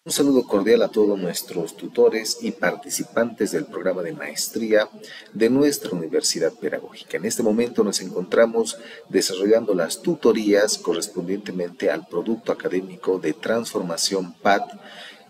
Un saludo cordial a todos nuestros tutores y participantes del programa de maestría de nuestra Universidad Pedagógica. En este momento nos encontramos desarrollando las tutorías correspondientemente al producto académico de transformación PAT.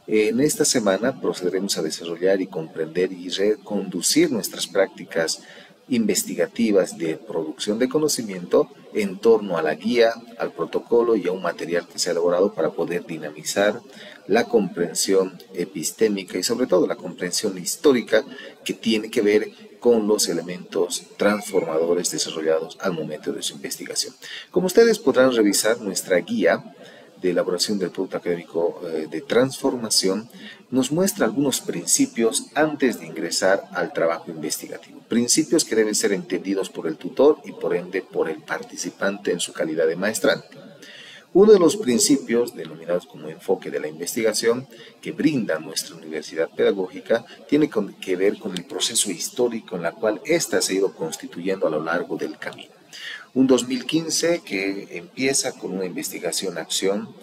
En esta semana procederemos a desarrollar y comprender y reconducir nuestras prácticas investigativas de producción de conocimiento en torno a la guía, al protocolo y a un material que se ha elaborado para poder dinamizar la comprensión epistémica y sobre todo la comprensión histórica que tiene que ver con los elementos transformadores desarrollados al momento de su investigación. Como ustedes podrán revisar, nuestra guía de elaboración del producto académico de transformación nos muestra algunos principios antes de ingresar al trabajo investigativo. Principios que deben ser entendidos por el tutor y por ende por el participante en su calidad de maestrante. Uno de los principios, denominados como enfoque de la investigación, que brinda nuestra universidad pedagógica, tiene que ver con el proceso histórico en el cual ésta se ha ido constituyendo a lo largo del camino. Un 2015 que empieza con una investigación-acción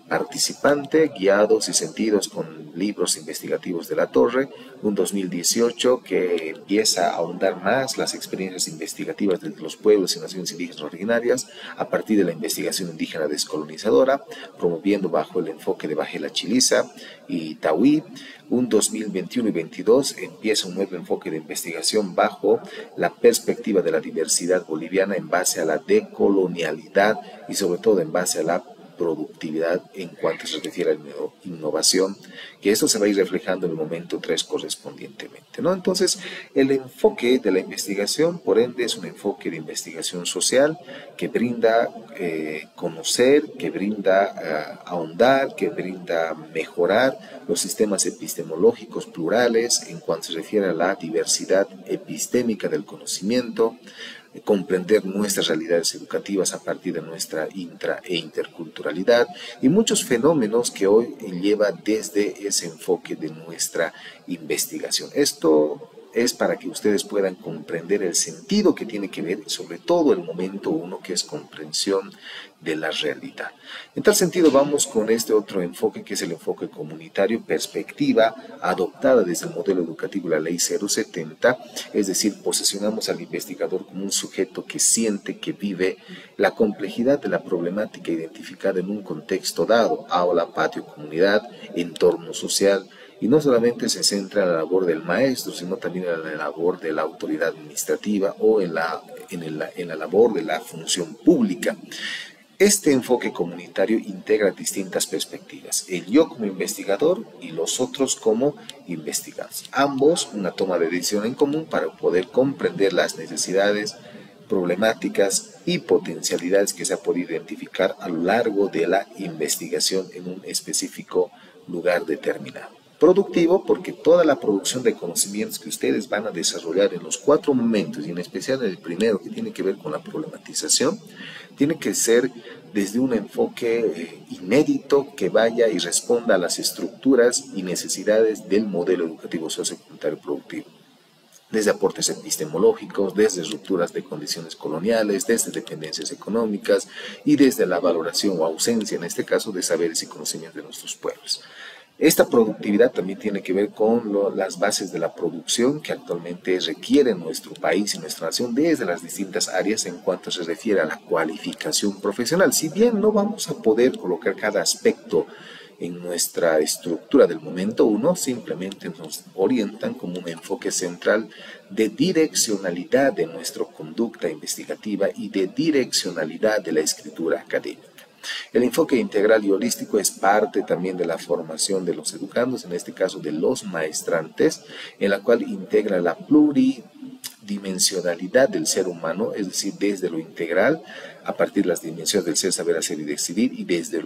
participante, guiados y sentidos con libros investigativos de la Torre. Un 2018 que empieza a ahondar más las experiencias investigativas de los pueblos y naciones indígenas originarias a partir de la investigación indígena descolonizadora, promoviendo bajo el enfoque de Bajela Chiliza y Tauí. Un 2021 y 2022 empieza un nuevo enfoque de investigación bajo la perspectiva de la diversidad boliviana en base a la decolonialidad y sobre todo en base a la productividad en cuanto se refiere a la innovación, que esto se va a ir reflejando en el momento 3 correspondientemente, ¿no? Entonces, el enfoque de la investigación, por ende, es un enfoque de investigación social que brinda conocer, que brinda ahondar, que brinda mejorar los sistemas epistemológicos plurales en cuanto se refiere a la diversidad epistémica del conocimiento, comprender nuestras realidades educativas a partir de nuestra intra e interculturalidad y muchos fenómenos que hoy lleva desde ese enfoque de nuestra investigación. Esto es para que ustedes puedan comprender el sentido que tiene que ver, sobre todo el momento 1, que es comprensión de la realidad. En tal sentido, vamos con este otro enfoque, que es el enfoque comunitario, perspectiva adoptada desde el modelo educativo de la Ley 070, es decir, posicionamos al investigador como un sujeto que siente, que vive la complejidad de la problemática identificada en un contexto dado, aula, patio, comunidad, entorno social, y no solamente se centra en la labor del maestro, sino también en la labor de la autoridad administrativa o en la labor de la función pública. Este enfoque comunitario integra distintas perspectivas, el yo como investigador y los otros como investigados. Ambos una toma de decisión en común para poder comprender las necesidades, problemáticas y potencialidades que se ha podido identificar a lo largo de la investigación en un específico lugar determinado. Productivo, porque toda la producción de conocimientos que ustedes van a desarrollar en los 4 momentos, y en especial en el primero, que tiene que ver con la problematización, tiene que ser desde un enfoque inédito que vaya y responda a las estructuras y necesidades del modelo educativo sociocomunitario productivo. Desde aportes epistemológicos, desde rupturas de condiciones coloniales, desde dependencias económicas y desde la valoración o ausencia, en este caso, de saberes y conocimientos de nuestros pueblos. Esta productividad también tiene que ver con las bases de la producción que actualmente requiere nuestro país y nuestra nación desde las distintas áreas en cuanto se refiere a la cualificación profesional. Si bien no vamos a poder colocar cada aspecto en nuestra estructura del momento 1, simplemente nos orientan como un enfoque central de direccionalidad de nuestra conducta investigativa y de direccionalidad de la escritura académica. El enfoque integral y holístico es parte también de la formación de los educandos, en este caso de los maestrantes, en la cual integra la pluridimensionalidad del ser humano, es decir, desde lo integral, a partir de las dimensiones del ser, saber, hacer y decidir, y desde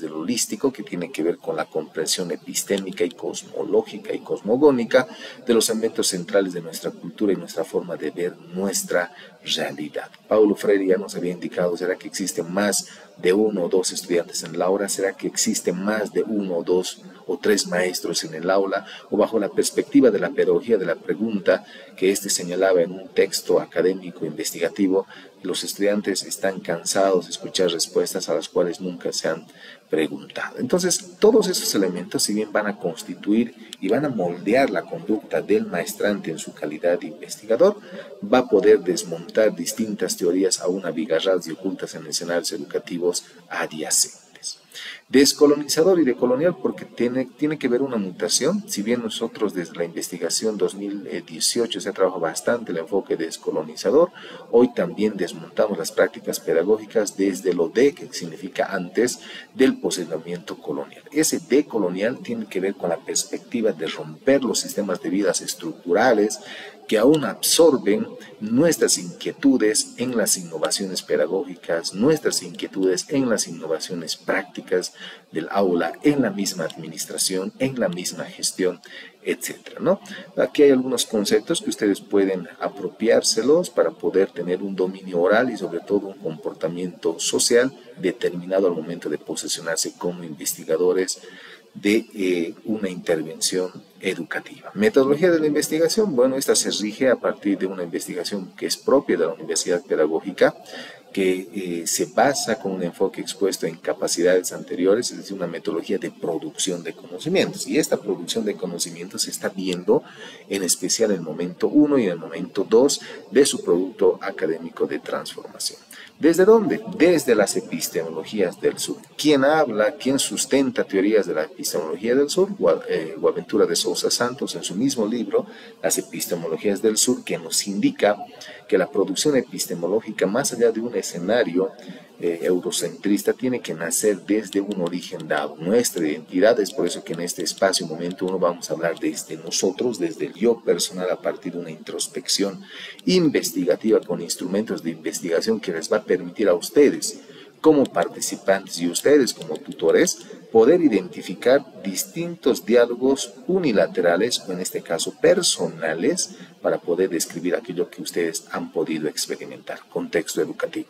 lo holístico, que tiene que ver con la comprensión epistémica y cosmológica y cosmogónica de los elementos centrales de nuestra cultura y nuestra forma de ver nuestra realidad. Paulo Freire ya nos había indicado, ¿será que existen más de 1 o 2 estudiantes en la aula? ¿Será que existen más de 1 o 2 o 3 maestros en el aula, o bajo la perspectiva de la pedagogía de la pregunta que señalaba en un texto académico investigativo, los estudiantes están cansados de escuchar respuestas a las cuales nunca se han preguntado. Entonces, todos esos elementos, si bien van a constituir y van a moldear la conducta del maestrante en su calidad de investigador, va a poder desmontar distintas teorías aún abigarradas y ocultas en escenarios educativos adyacentes. Descolonizador y decolonial porque tiene que ver una mutación. Si bien nosotros desde la investigación 2018 se ha trabajado bastante el enfoque descolonizador, hoy también desmontamos las prácticas pedagógicas desde lo de, que significa antes, del posicionamiento colonial. Ese decolonial tiene que ver con la perspectiva de romper los sistemas de vidas estructurales que aún absorben nuestras inquietudes en las innovaciones pedagógicas, nuestras inquietudes en las innovaciones prácticas del aula, en la misma administración, en la misma gestión, etcétera, ¿no? Aquí hay algunos conceptos que ustedes pueden apropiárselos para poder tener un dominio oral y sobre todo un comportamiento social determinado al momento de posicionarse como investigadores de una intervención educativa. Metodología de la investigación, bueno, esta se rige a partir de una investigación que es propia de la Universidad Pedagógica, que se basa con un enfoque expuesto en capacidades anteriores, es decir, una metodología de producción de conocimientos. Y esta producción de conocimientos se está viendo en especial en el momento 1 y en el momento 2 de su producto académico de transformación. ¿Desde dónde? Desde las epistemologías del sur. ¿Quién habla, quién sustenta teorías de la epistemología del sur? Boaventura de Sousa Santos en su mismo libro, Las epistemologías del sur, que nos indica que la producción epistemológica, más allá de un escenario eurocentrista, tiene que nacer desde un origen dado. Nuestra identidad, es por eso que en este espacio, momento uno, vamos a hablar desde nosotros, desde el yo personal, a partir de una introspección investigativa con instrumentos de investigación que les va a permitir a ustedes, como participantes y ustedes como tutores, poder identificar distintos diálogos unilaterales o en este caso personales para poder describir aquello que ustedes han podido experimentar, contexto educativo.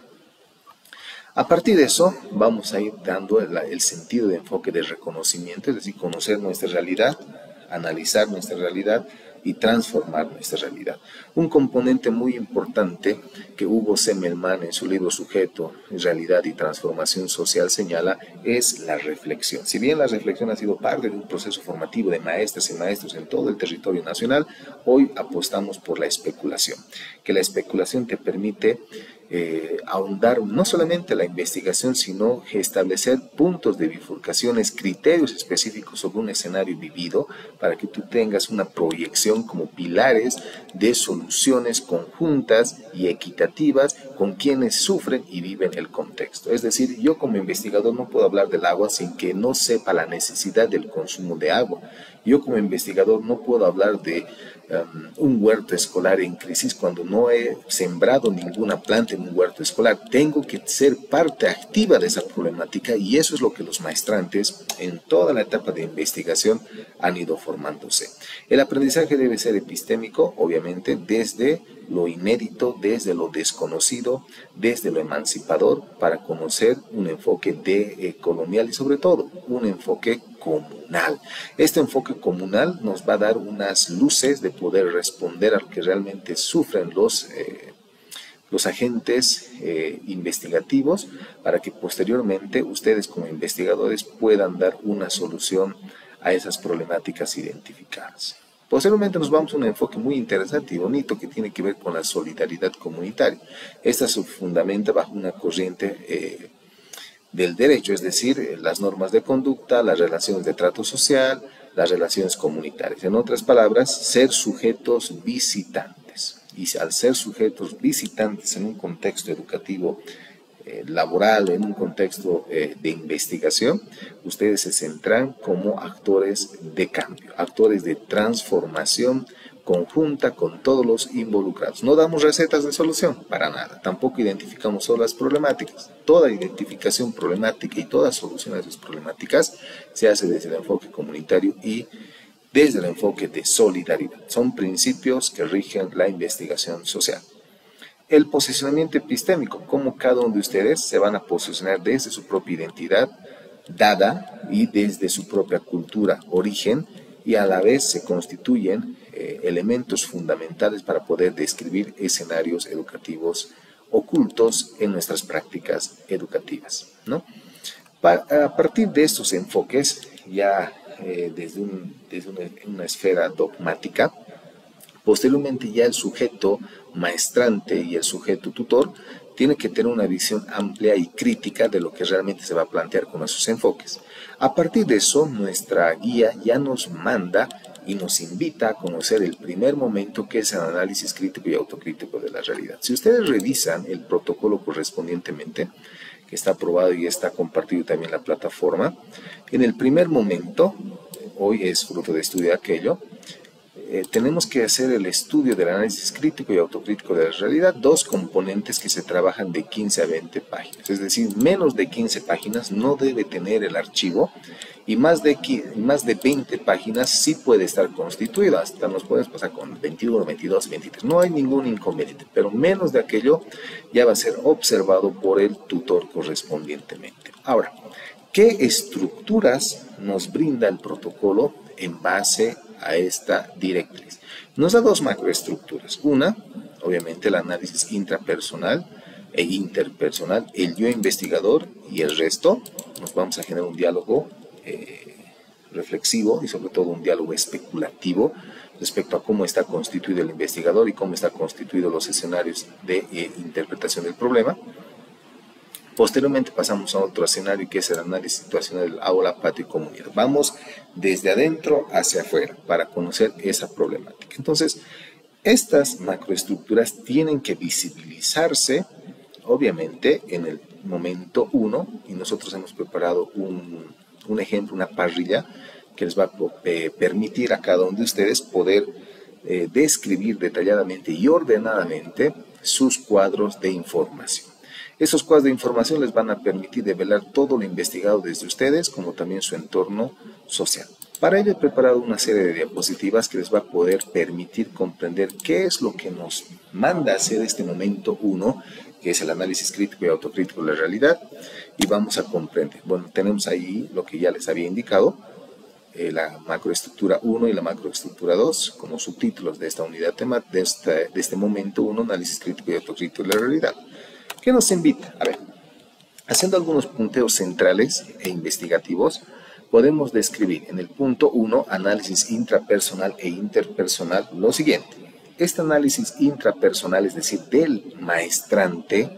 A partir de eso vamos a ir dando el sentido de enfoque de reconocimiento, es decir, conocer nuestra realidad, analizar nuestra realidad y transformar nuestra realidad. Un componente muy importante que Hugo Semmelmann en su libro Sujeto, Realidad y Transformación Social señala es la reflexión. Si bien la reflexión ha sido parte de un proceso formativo de maestras y maestros en todo el territorio nacional, hoy apostamos por la especulación, que la especulación te permite ahondar no solamente la investigación, sino establecer puntos de bifurcaciones, criterios específicos sobre un escenario vivido para que tú tengas una proyección como pilares de soluciones conjuntas y equitativas con quienes sufren y viven el contexto. Es decir, yo como investigador no puedo hablar del agua sin que no sepa la necesidad del consumo de agua. Yo como investigador no puedo hablar de un huerto escolar en crisis cuando no he sembrado ninguna planta en un huerto escolar. Tengo que ser parte activa de esa problemática y eso es lo que los maestrantes en toda la etapa de investigación han ido formándose. El aprendizaje debe ser epistémico, obviamente, desde lo inédito, desde lo desconocido, desde lo emancipador, para conocer un enfoque colonial y sobre todo un enfoque comunal. Este enfoque comunal nos va a dar unas luces de poder responder a lo que realmente sufren los agentes investigativos para que posteriormente ustedes como investigadores puedan dar una solución a esas problemáticas identificadas. Posteriormente nos vamos a un enfoque muy interesante y bonito que tiene que ver con la solidaridad comunitaria. Esta se fundamenta bajo una corriente del derecho, es decir, las normas de conducta, las relaciones de trato social, las relaciones comunitarias. En otras palabras, ser sujetos visitantes. Y al ser sujetos visitantes en un contexto educativo laboral, en un contexto de investigación, ustedes se centran como actores de cambio, actores de transformación conjunta con todos los involucrados. No damos recetas de solución, para nada. Tampoco identificamos solo las problemáticas. Toda identificación problemática y toda solución a esas problemáticas se hace desde el enfoque comunitario y desde el enfoque de solidaridad. Son principios que rigen la investigación social. El posicionamiento epistémico, cómo cada uno de ustedes se van a posicionar desde su propia identidad, dada y desde su propia cultura, origen, y a la vez se constituyen elementos fundamentales para poder describir escenarios educativos ocultos en nuestras prácticas educativas, ¿no? A partir de estos enfoques, ya desde una esfera dogmática, posteriormente ya el sujeto maestrante y el sujeto tutor tiene que tener una visión amplia y crítica de lo que realmente se va a plantear con esos enfoques. A partir de eso, nuestra guía ya nos manda y nos invita a conocer el primer momento, que es el análisis crítico y autocrítico de la realidad. Si ustedes revisan el protocolo correspondientemente, que está aprobado y está compartido también en la plataforma, en el primer momento, hoy es fruto de estudio de aquello, tenemos que hacer el estudio del análisis crítico y autocrítico de la realidad, dos componentes que se trabajan de 15 a 20 páginas, es decir, menos de 15 páginas no debe tener el archivo, y más de 20 páginas sí puede estar constituido, hasta nos podemos pasar con 21, 22, 23, no hay ningún inconveniente, pero menos de aquello ya va a ser observado por el tutor correspondientemente. Ahora, ¿qué estructuras nos brinda el protocolo en base a esta directriz? Nos da dos macroestructuras. Una, obviamente, el análisis intrapersonal e interpersonal, el yo investigador y el resto. Nos vamos a generar un diálogo reflexivo y sobre todo un diálogo especulativo respecto a cómo está constituido el investigador y cómo están constituidos los escenarios de interpretación del problema. Posteriormente pasamos a otro escenario, que es el análisis situacional del aula, patio y comunidad. Vamos desde adentro hacia afuera para conocer esa problemática. Entonces, estas macroestructuras tienen que visibilizarse, obviamente, en el momento 1, y nosotros hemos preparado un ejemplo, una parrilla, que les va a permitir a cada uno de ustedes poder describir detalladamente y ordenadamente sus cuadros de información. Esos cuadros de información les van a permitir develar todo lo investigado desde ustedes, como también su entorno social. Para ello he preparado una serie de diapositivas que les va a poder permitir comprender qué es lo que nos manda hacer este momento 1, que es el análisis crítico y autocrítico de la realidad, y vamos a comprender. Bueno, tenemos ahí lo que ya les había indicado, la macroestructura 1 y la macroestructura 2 como subtítulos de esta unidad temática, de este momento 1, análisis crítico y autocrítico de la realidad. ¿Qué nos invita? A ver, haciendo algunos punteos centrales e investigativos, podemos describir en el punto 1, análisis intrapersonal e interpersonal, lo siguiente. Este análisis intrapersonal, es decir, del maestrante,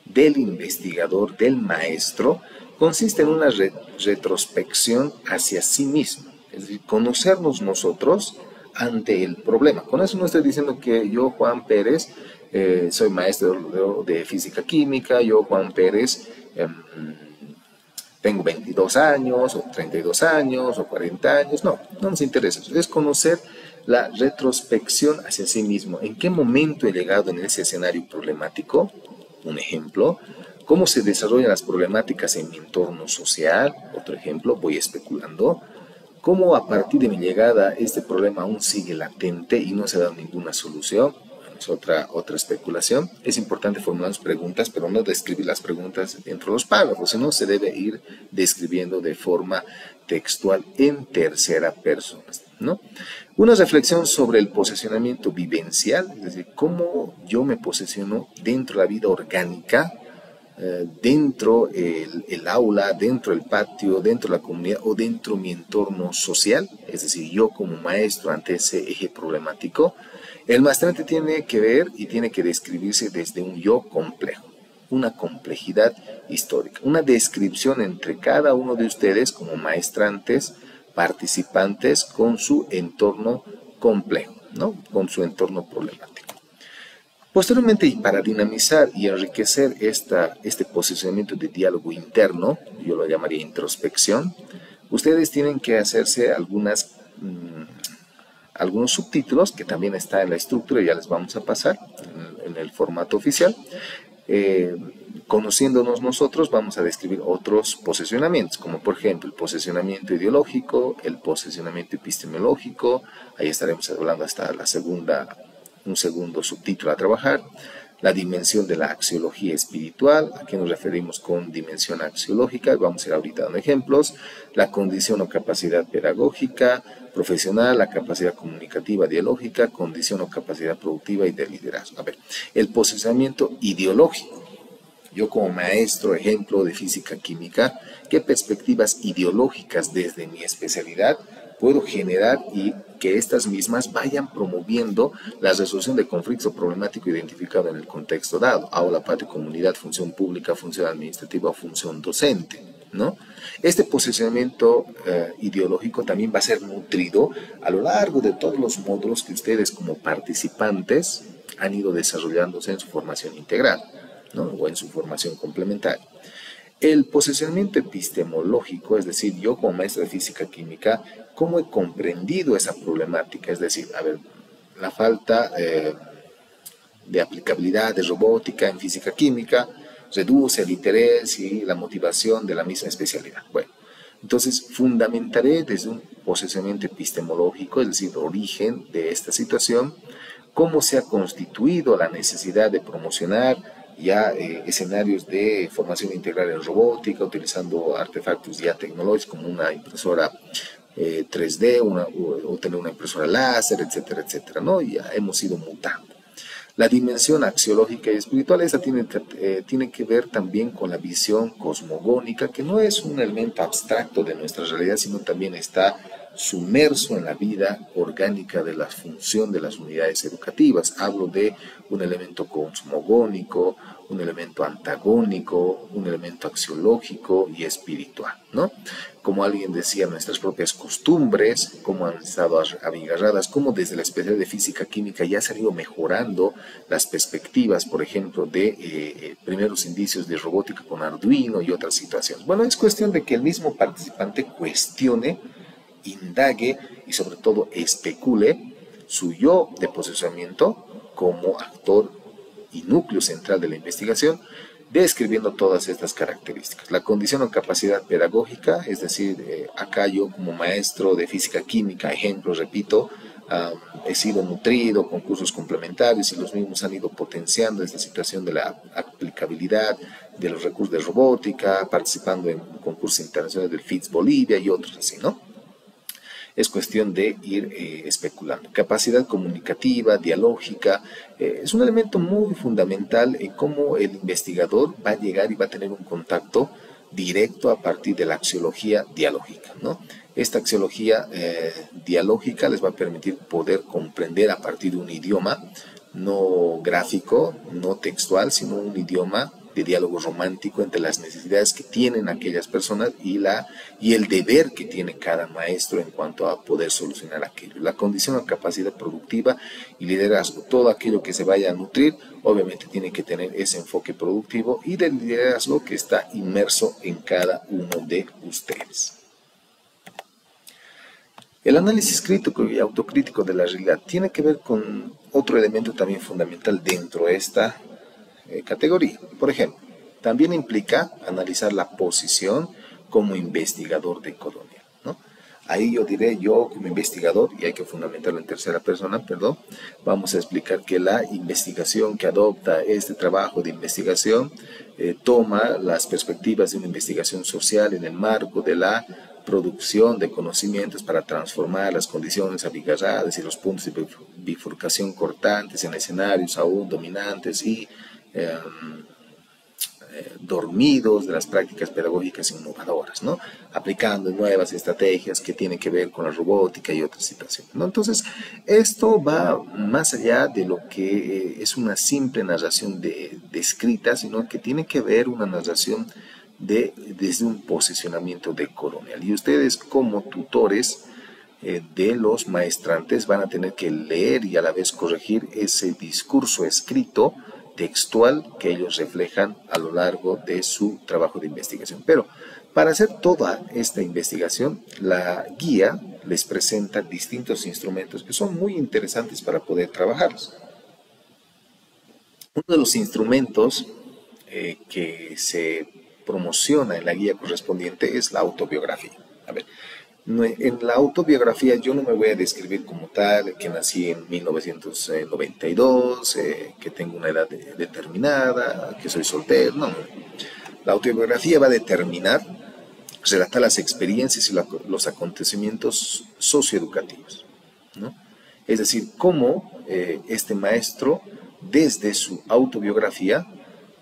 del investigador, del maestro, consiste en una retrospección hacia sí mismo, es decir, conocernos nosotros ante el problema. Con eso no estoy diciendo que yo, Juan Pérez, soy maestro de física química, yo, Juan Pérez, tengo 22 años, o 32 años, o 40 años, no nos interesa eso, es conocer la retrospección hacia sí mismo, en qué momento he llegado en ese escenario problemático, un ejemplo, cómo se desarrollan las problemáticas en mi entorno social, otro ejemplo, voy especulando, cómo a partir de mi llegada este problema aún sigue latente y no se ha dado ninguna solución. Es otra especulación. Es importante formular las preguntas, pero no describir las preguntas dentro de los párrafos, sino se debe ir describiendo de forma textual en tercera persona, ¿no? Una reflexión sobre el posicionamiento vivencial, es decir, cómo yo me posiciono dentro de la vida orgánica, dentro el aula, dentro del patio, dentro de la comunidad o dentro de mi entorno social, es decir, yo como maestro ante ese eje problemático. El maestrante tiene que ver y tiene que describirse desde un yo complejo, una complejidad histórica, una descripción entre cada uno de ustedes como maestrantes, participantes con su entorno complejo, ¿no? Con su entorno problemático. Posteriormente, y para dinamizar y enriquecer este posicionamiento de diálogo interno, yo lo llamaría introspección, ustedes tienen que hacerse algunos subtítulos que también está en la estructura, ya les vamos a pasar en el formato oficial. Conociéndonos nosotros, vamos a describir otros posicionamientos, como por ejemplo el posicionamiento ideológico, el posicionamiento epistemológico, ahí estaremos hablando hasta un segundo subtítulo a trabajar. La dimensión de la axiología espiritual, ¿a qué nos referimos con dimensión axiológica? Vamos a ir ahorita dando ejemplos. La condición o capacidad pedagógica, profesional, la capacidad comunicativa dialógica, condición o capacidad productiva y de liderazgo. A ver, el posicionamiento ideológico. Yo como maestro, ejemplo de física química, ¿qué perspectivas ideológicas desde mi especialidad puedo generar y que estas mismas vayan promoviendo la resolución de conflictos o problemático identificado en el contexto dado? Aula, patria, comunidad, función pública, función administrativa o función docente, ¿no? Este posicionamiento ideológico también va a ser nutrido a lo largo de todos los módulos que ustedes como participantes han ido desarrollándose en su formación integral, ¿no? O en su formación complementaria. El posicionamiento epistemológico, es decir, yo como maestro de física química, ¿cómo he comprendido esa problemática? Es decir, a ver, la falta de aplicabilidad de robótica en física química reduce el interés y la motivación de la misma especialidad. Bueno, entonces fundamentaré desde un posicionamiento epistemológico, es decir, origen de esta situación, cómo se ha constituido la necesidad de promocionar ya escenarios de formación integral en robótica, utilizando artefactos ya tecnológicos como una impresora 3D, o tener una impresora láser, etcétera, etcétera, ¿no? Ya hemos ido mutando. La dimensión axiológica y espiritual, esta tiene que ver también con la visión cosmogónica, que no es un elemento abstracto de nuestra realidad, sino también está sumerso en la vida orgánica de la función de las unidades educativas. Hablo de un elemento cosmogónico, un elemento antagónico, un elemento axiológico y espiritual, ¿no? Como alguien decía, nuestras propias costumbres, cómo han estado abigarradas, cómo desde la especialidad de física química ya se han ido mejorando las perspectivas, por ejemplo, de primeros indicios de robótica con Arduino y otras situaciones. Bueno, es cuestión de que el mismo participante cuestione, indague y sobre todo especule su yo de posicionamiento como actor y núcleo central de la investigación, describiendo todas estas características. La condición o capacidad pedagógica, es decir, acá yo como maestro de física química, ejemplo, repito, he sido nutrido con cursos complementarios y los mismos han ido potenciando esta situación de la aplicabilidad de los recursos de robótica, participando en concursos internacionales del FITS Bolivia y otros así, ¿no? Es cuestión de ir especulando. Capacidad comunicativa, dialógica, es un elemento muy fundamental en cómo el investigador va a llegar y va a tener un contacto directo a partir de la axiología dialógica, ¿no? Esta axiología dialógica les va a permitir poder comprender a partir de un idioma no gráfico, no textual, sino un idioma de diálogo romántico entre las necesidades que tienen aquellas personas y el deber que tiene cada maestro en cuanto a poder solucionar aquello. La condición o capacidad productiva y liderazgo, todo aquello que se vaya a nutrir, obviamente tiene que tener ese enfoque productivo y del liderazgo que está inmerso en cada uno de ustedes. El análisis crítico y autocrítico de la realidad tiene que ver con otro elemento también fundamental dentro de esta categoría. Por ejemplo, también implica analizar la posición como investigador de colonia, ¿no? Ahí yo diré, yo como investigador, y hay que fundamentarlo en tercera persona, perdón, vamos a explicar que la investigación que adopta este trabajo de investigación toma las perspectivas de una investigación social en el marco de la producción de conocimientos para transformar las condiciones abigarradas y los puntos de bifurcación cortantes en escenarios aún dominantes y dormidos de las prácticas pedagógicas innovadoras, ¿no? Aplicando nuevas estrategias que tienen que ver con la robótica y otras situaciones, ¿no? Entonces, esto va más allá de lo que es una simple narración descrita, sino que tiene que ver una narración desde un posicionamiento decolonial. Y ustedes como tutores de los maestrantes van a tener que leer y a la vez corregir ese discurso escrito textual que ellos reflejan a lo largo de su trabajo de investigación. Pero para hacer toda esta investigación, la guía les presenta distintos instrumentos que son muy interesantes para poder trabajarlos. Uno de los instrumentos que se promociona en la guía correspondiente es la autobiografía. A ver, En la autobiografía yo no me voy a describir como tal, que nací en 1992, que tengo una edad determinada, que soy soltero, no. La autobiografía va a determinar, relatar las experiencias y los acontecimientos socioeducativos, ¿no? Es decir, cómo este maestro, desde su autobiografía,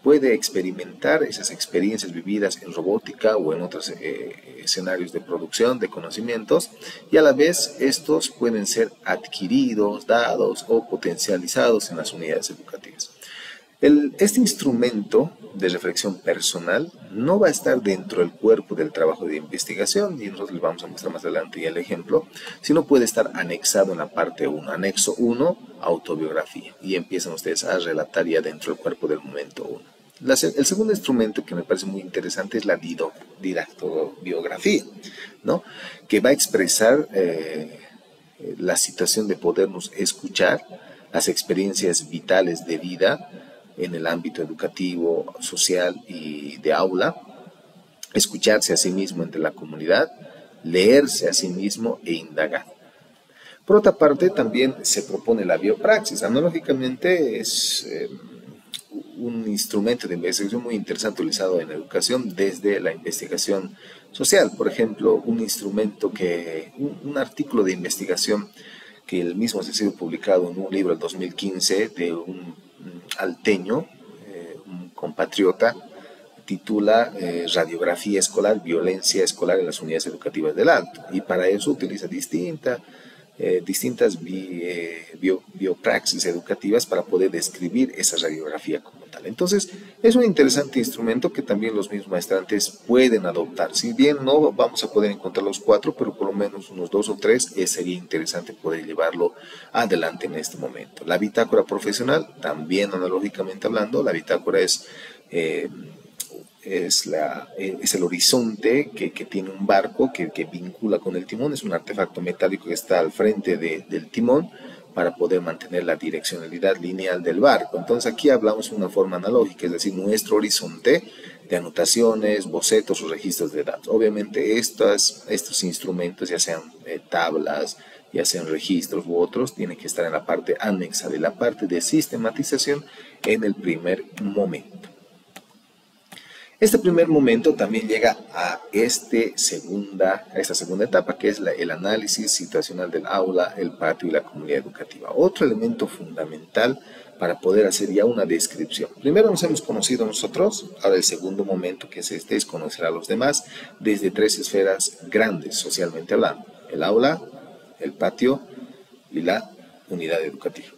puede experimentar esas experiencias vividas en robótica o en otros escenarios de producción de conocimientos, y a la vez estos pueden ser adquiridos, dados o potencializados en las unidades educativas. Este instrumento de reflexión personal no va a estar dentro del cuerpo del trabajo de investigación, y nosotros les vamos a mostrar más adelante ya el ejemplo, sino puede estar anexado en la parte 1, anexo 1, autobiografía, y empiezan ustedes a relatar ya dentro del cuerpo del momento 1. El segundo instrumento que me parece muy interesante es la didactobiografía, ¿no? Que va a expresar la situación de podernos escuchar las experiencias vitales de vida en el ámbito educativo, social y de aula, escucharse a sí mismo entre la comunidad, leerse a sí mismo e indagar. Por otra parte, también se propone la biopraxis. Analógicamente es un instrumento de investigación muy interesante utilizado en educación desde la investigación social. Por ejemplo, un artículo de investigación que el mismo ha sido publicado en un libro del 2015 de un alteño, un compatriota, titula Radiografía escolar, violencia escolar en las unidades educativas del Alto, y para eso utiliza distintas biopraxis educativas para poder describir esa radiografía como tal. Entonces, es un interesante instrumento que también los mismos maestrantes pueden adoptar. Si bien no vamos a poder encontrar los 4, pero por lo menos unos 2 o 3 sería interesante poder llevarlo adelante en este momento. La bitácora profesional, también analógicamente hablando, la bitácora es el horizonte que tiene un barco que vincula con el timón. Es un artefacto metálico que está al frente del timón para poder mantener la direccionalidad lineal del barco. Entonces aquí hablamos de una forma analógica, es decir, nuestro horizonte de anotaciones, bocetos o registros de datos. Obviamente estos instrumentos, ya sean tablas, ya sean registros u otros, tienen que estar en la parte anexa de la parte de sistematización en el primer momento. Este primer momento también llega a esta segunda etapa, que es el análisis situacional del aula, el patio y la comunidad educativa. Otro elemento fundamental para poder hacer ya una descripción. Primero nos hemos conocido nosotros, ahora el segundo momento, que es conocer a los demás desde 3 esferas grandes, socialmente hablando: el aula, el patio y la unidad educativa.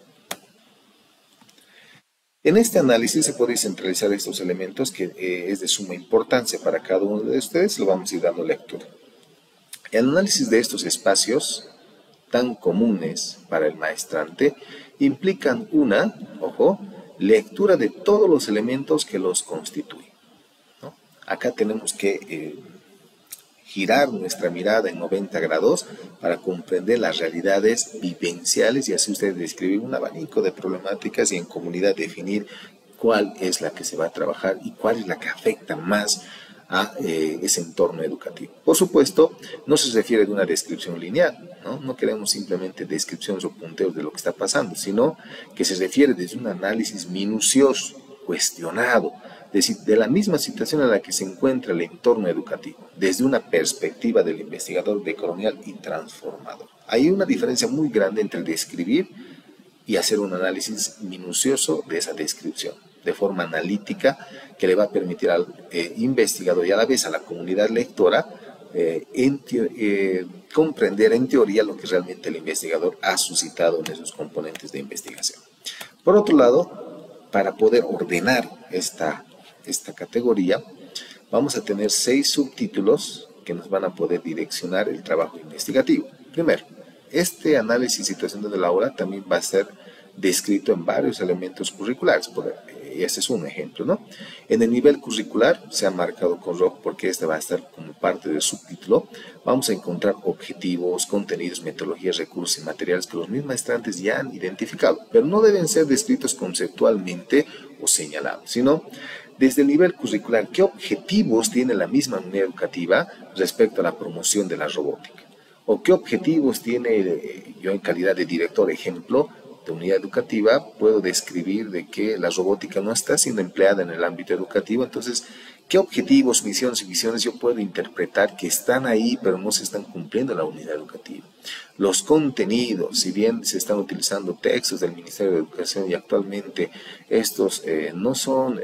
En este análisis se puede centralizar estos elementos que es de suma importancia para cada uno de ustedes. Lo vamos a ir dando lectura. El análisis de estos espacios tan comunes para el maestrante implican una, lectura de todos los elementos que los constituyen, ¿no? Acá tenemos que girar nuestra mirada en 90 grados para comprender las realidades vivenciales y así ustedes describir un abanico de problemáticas y en comunidad definir cuál es la que se va a trabajar y cuál es la que afecta más a ese entorno educativo. Por supuesto, no se refiere de una descripción lineal, ¿no? No queremos simplemente descripciones o punteos de lo que está pasando, sino que se refiere desde un análisis minucioso, cuestionado, es decir, de la misma situación en la que se encuentra el entorno educativo, desde una perspectiva del investigador decolonial y transformador. Hay una diferencia muy grande entre el describir y hacer un análisis minucioso de esa descripción, de forma analítica, que le va a permitir al investigador y a la vez a la comunidad lectora comprender en teoría lo que realmente el investigador ha suscitado en esos componentes de investigación. Por otro lado, para poder ordenar esta categoría, vamos a tener 6 subtítulos que nos van a poder direccionar el trabajo investigativo. Primero, este análisis situacional de la aula también va a ser descrito en varios elementos curriculares. Este es un ejemplo, ¿no? En el nivel curricular se ha marcado con rojo porque este va a estar como parte del subtítulo. Vamos a encontrar objetivos, contenidos, metodologías, recursos y materiales que los mismos maestrantes ya han identificado, pero no deben ser descritos conceptualmente o señalados, sino desde el nivel curricular, ¿qué objetivos tiene la misma unidad educativa respecto a la promoción de la robótica? o qué objetivos tiene yo en calidad de director, ejemplo, de unidad educativa, puedo describir de que la robótica no está siendo empleada en el ámbito educativo, entonces, ¿qué objetivos, misiones y visiones yo puedo interpretar que están ahí pero no se están cumpliendo en la unidad educativa? Los contenidos, si bien se están utilizando textos del Ministerio de Educación y actualmente estos no son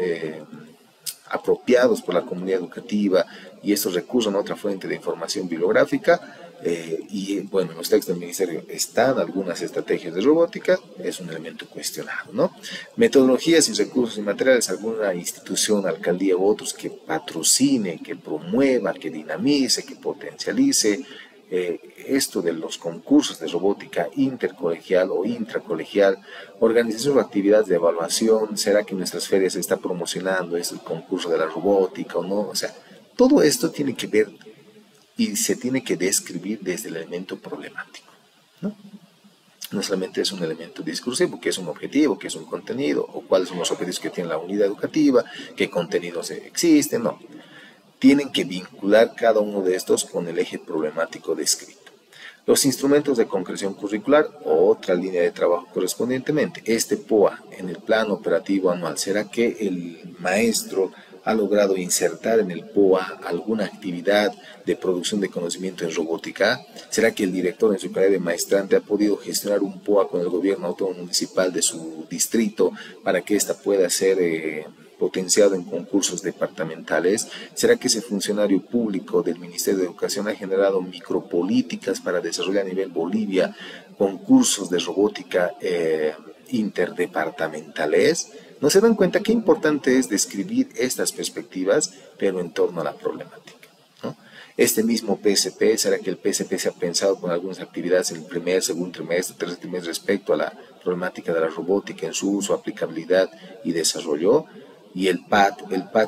apropiados por la comunidad educativa y estos recurren a otra fuente de información bibliográfica, y bueno, en los textos del ministerio están algunas estrategias de robótica, es un elemento cuestionado, ¿no? Metodologías y recursos y materiales, alguna institución, alcaldía u otros que patrocine, que promueva, que dinamice, que potencialice esto de los concursos de robótica intercolegial o intracolegial, organización o actividades de evaluación, ¿será que en nuestras ferias se está promocionando el concurso de la robótica o no? O sea, todo esto tiene que ver y se tiene que describir desde el elemento problemático, ¿no? No solamente es un elemento discursivo, que es un objetivo, que es un contenido, o cuáles son los objetivos que tiene la unidad educativa, qué contenidos existen, no. Tienen que vincular cada uno de estos con el eje problemático descrito. Los instrumentos de concreción curricular, otra línea de trabajo correspondientemente. Este POA en el plan operativo anual, ¿será que el maestro ha logrado insertar en el POA alguna actividad de producción de conocimiento en robótica? ¿Será que el director en su calidad de maestrante ha podido gestionar un POA con el gobierno autónomo municipal de su distrito para que ésta pueda ser potenciado en concursos departamentales? ¿Será que ese funcionario público del Ministerio de Educación ha generado micropolíticas para desarrollar a nivel Bolivia concursos de robótica interdepartamentales? ¿No se dan cuenta qué importante es describir estas perspectivas, pero en torno a la problemática, ¿no? Este mismo PSP, ¿será que el PSP se ha pensado con algunas actividades en el primer, segundo trimestre, tercer trimestre respecto a la problemática de la robótica en su uso, aplicabilidad y desarrollo? Y el PAD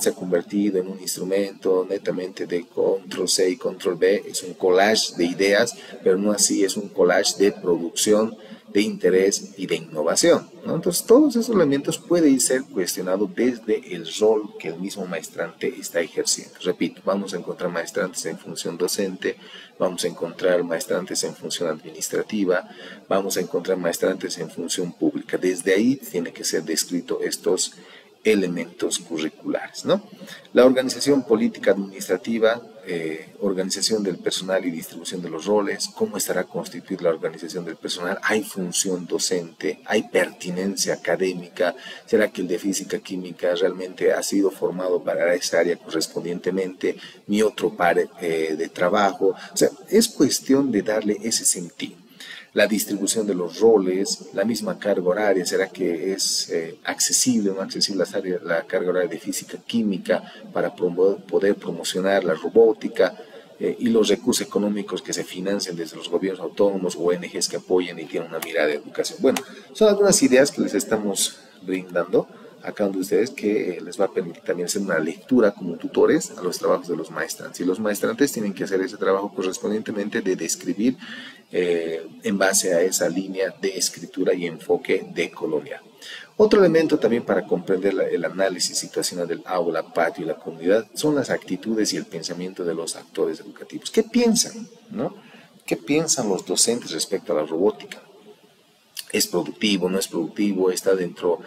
se ha convertido en un instrumento netamente de control C y control B, es un collage de ideas, pero no así, es un collage de producción, de interés y de innovación, ¿no? Entonces, todos esos elementos pueden ser cuestionados desde el rol que el mismo maestrante está ejerciendo. Repito, vamos a encontrar maestrantes en función docente, vamos a encontrar maestrantes en función administrativa, vamos a encontrar maestrantes en función pública. Desde ahí tiene que ser descrito estos elementos curriculares, ¿no? La organización política administrativa, organización del personal y distribución de los roles, cómo estará constituida la organización del personal, hay función docente, hay pertinencia académica, será que el de física química realmente ha sido formado para esa área correspondientemente, mi otro par de trabajo, o sea, es cuestión de darle ese sentido. La distribución de los roles, la misma carga horaria, ¿será que es accesible o no accesible la carga horaria de física química para poder promocionar la robótica? Y los recursos económicos que se financian desde los gobiernos autónomos, ONGs que apoyen y tienen una mirada de educación. Bueno, son algunas ideas que les estamos brindando a cada uno de ustedes que les va a permitir también hacer una lectura como tutores a los trabajos de los maestrantes. Y los maestrantes tienen que hacer ese trabajo correspondientemente de describir en base a esa línea de escritura y enfoque decolonial. Otro elemento también para comprender el análisis situacional del aula, patio y la comunidad son las actitudes y el pensamiento de los actores educativos. ¿Qué piensan, no? ¿Qué piensan los docentes respecto a la robótica? ¿Es productivo, no es productivo? ¿Está dentro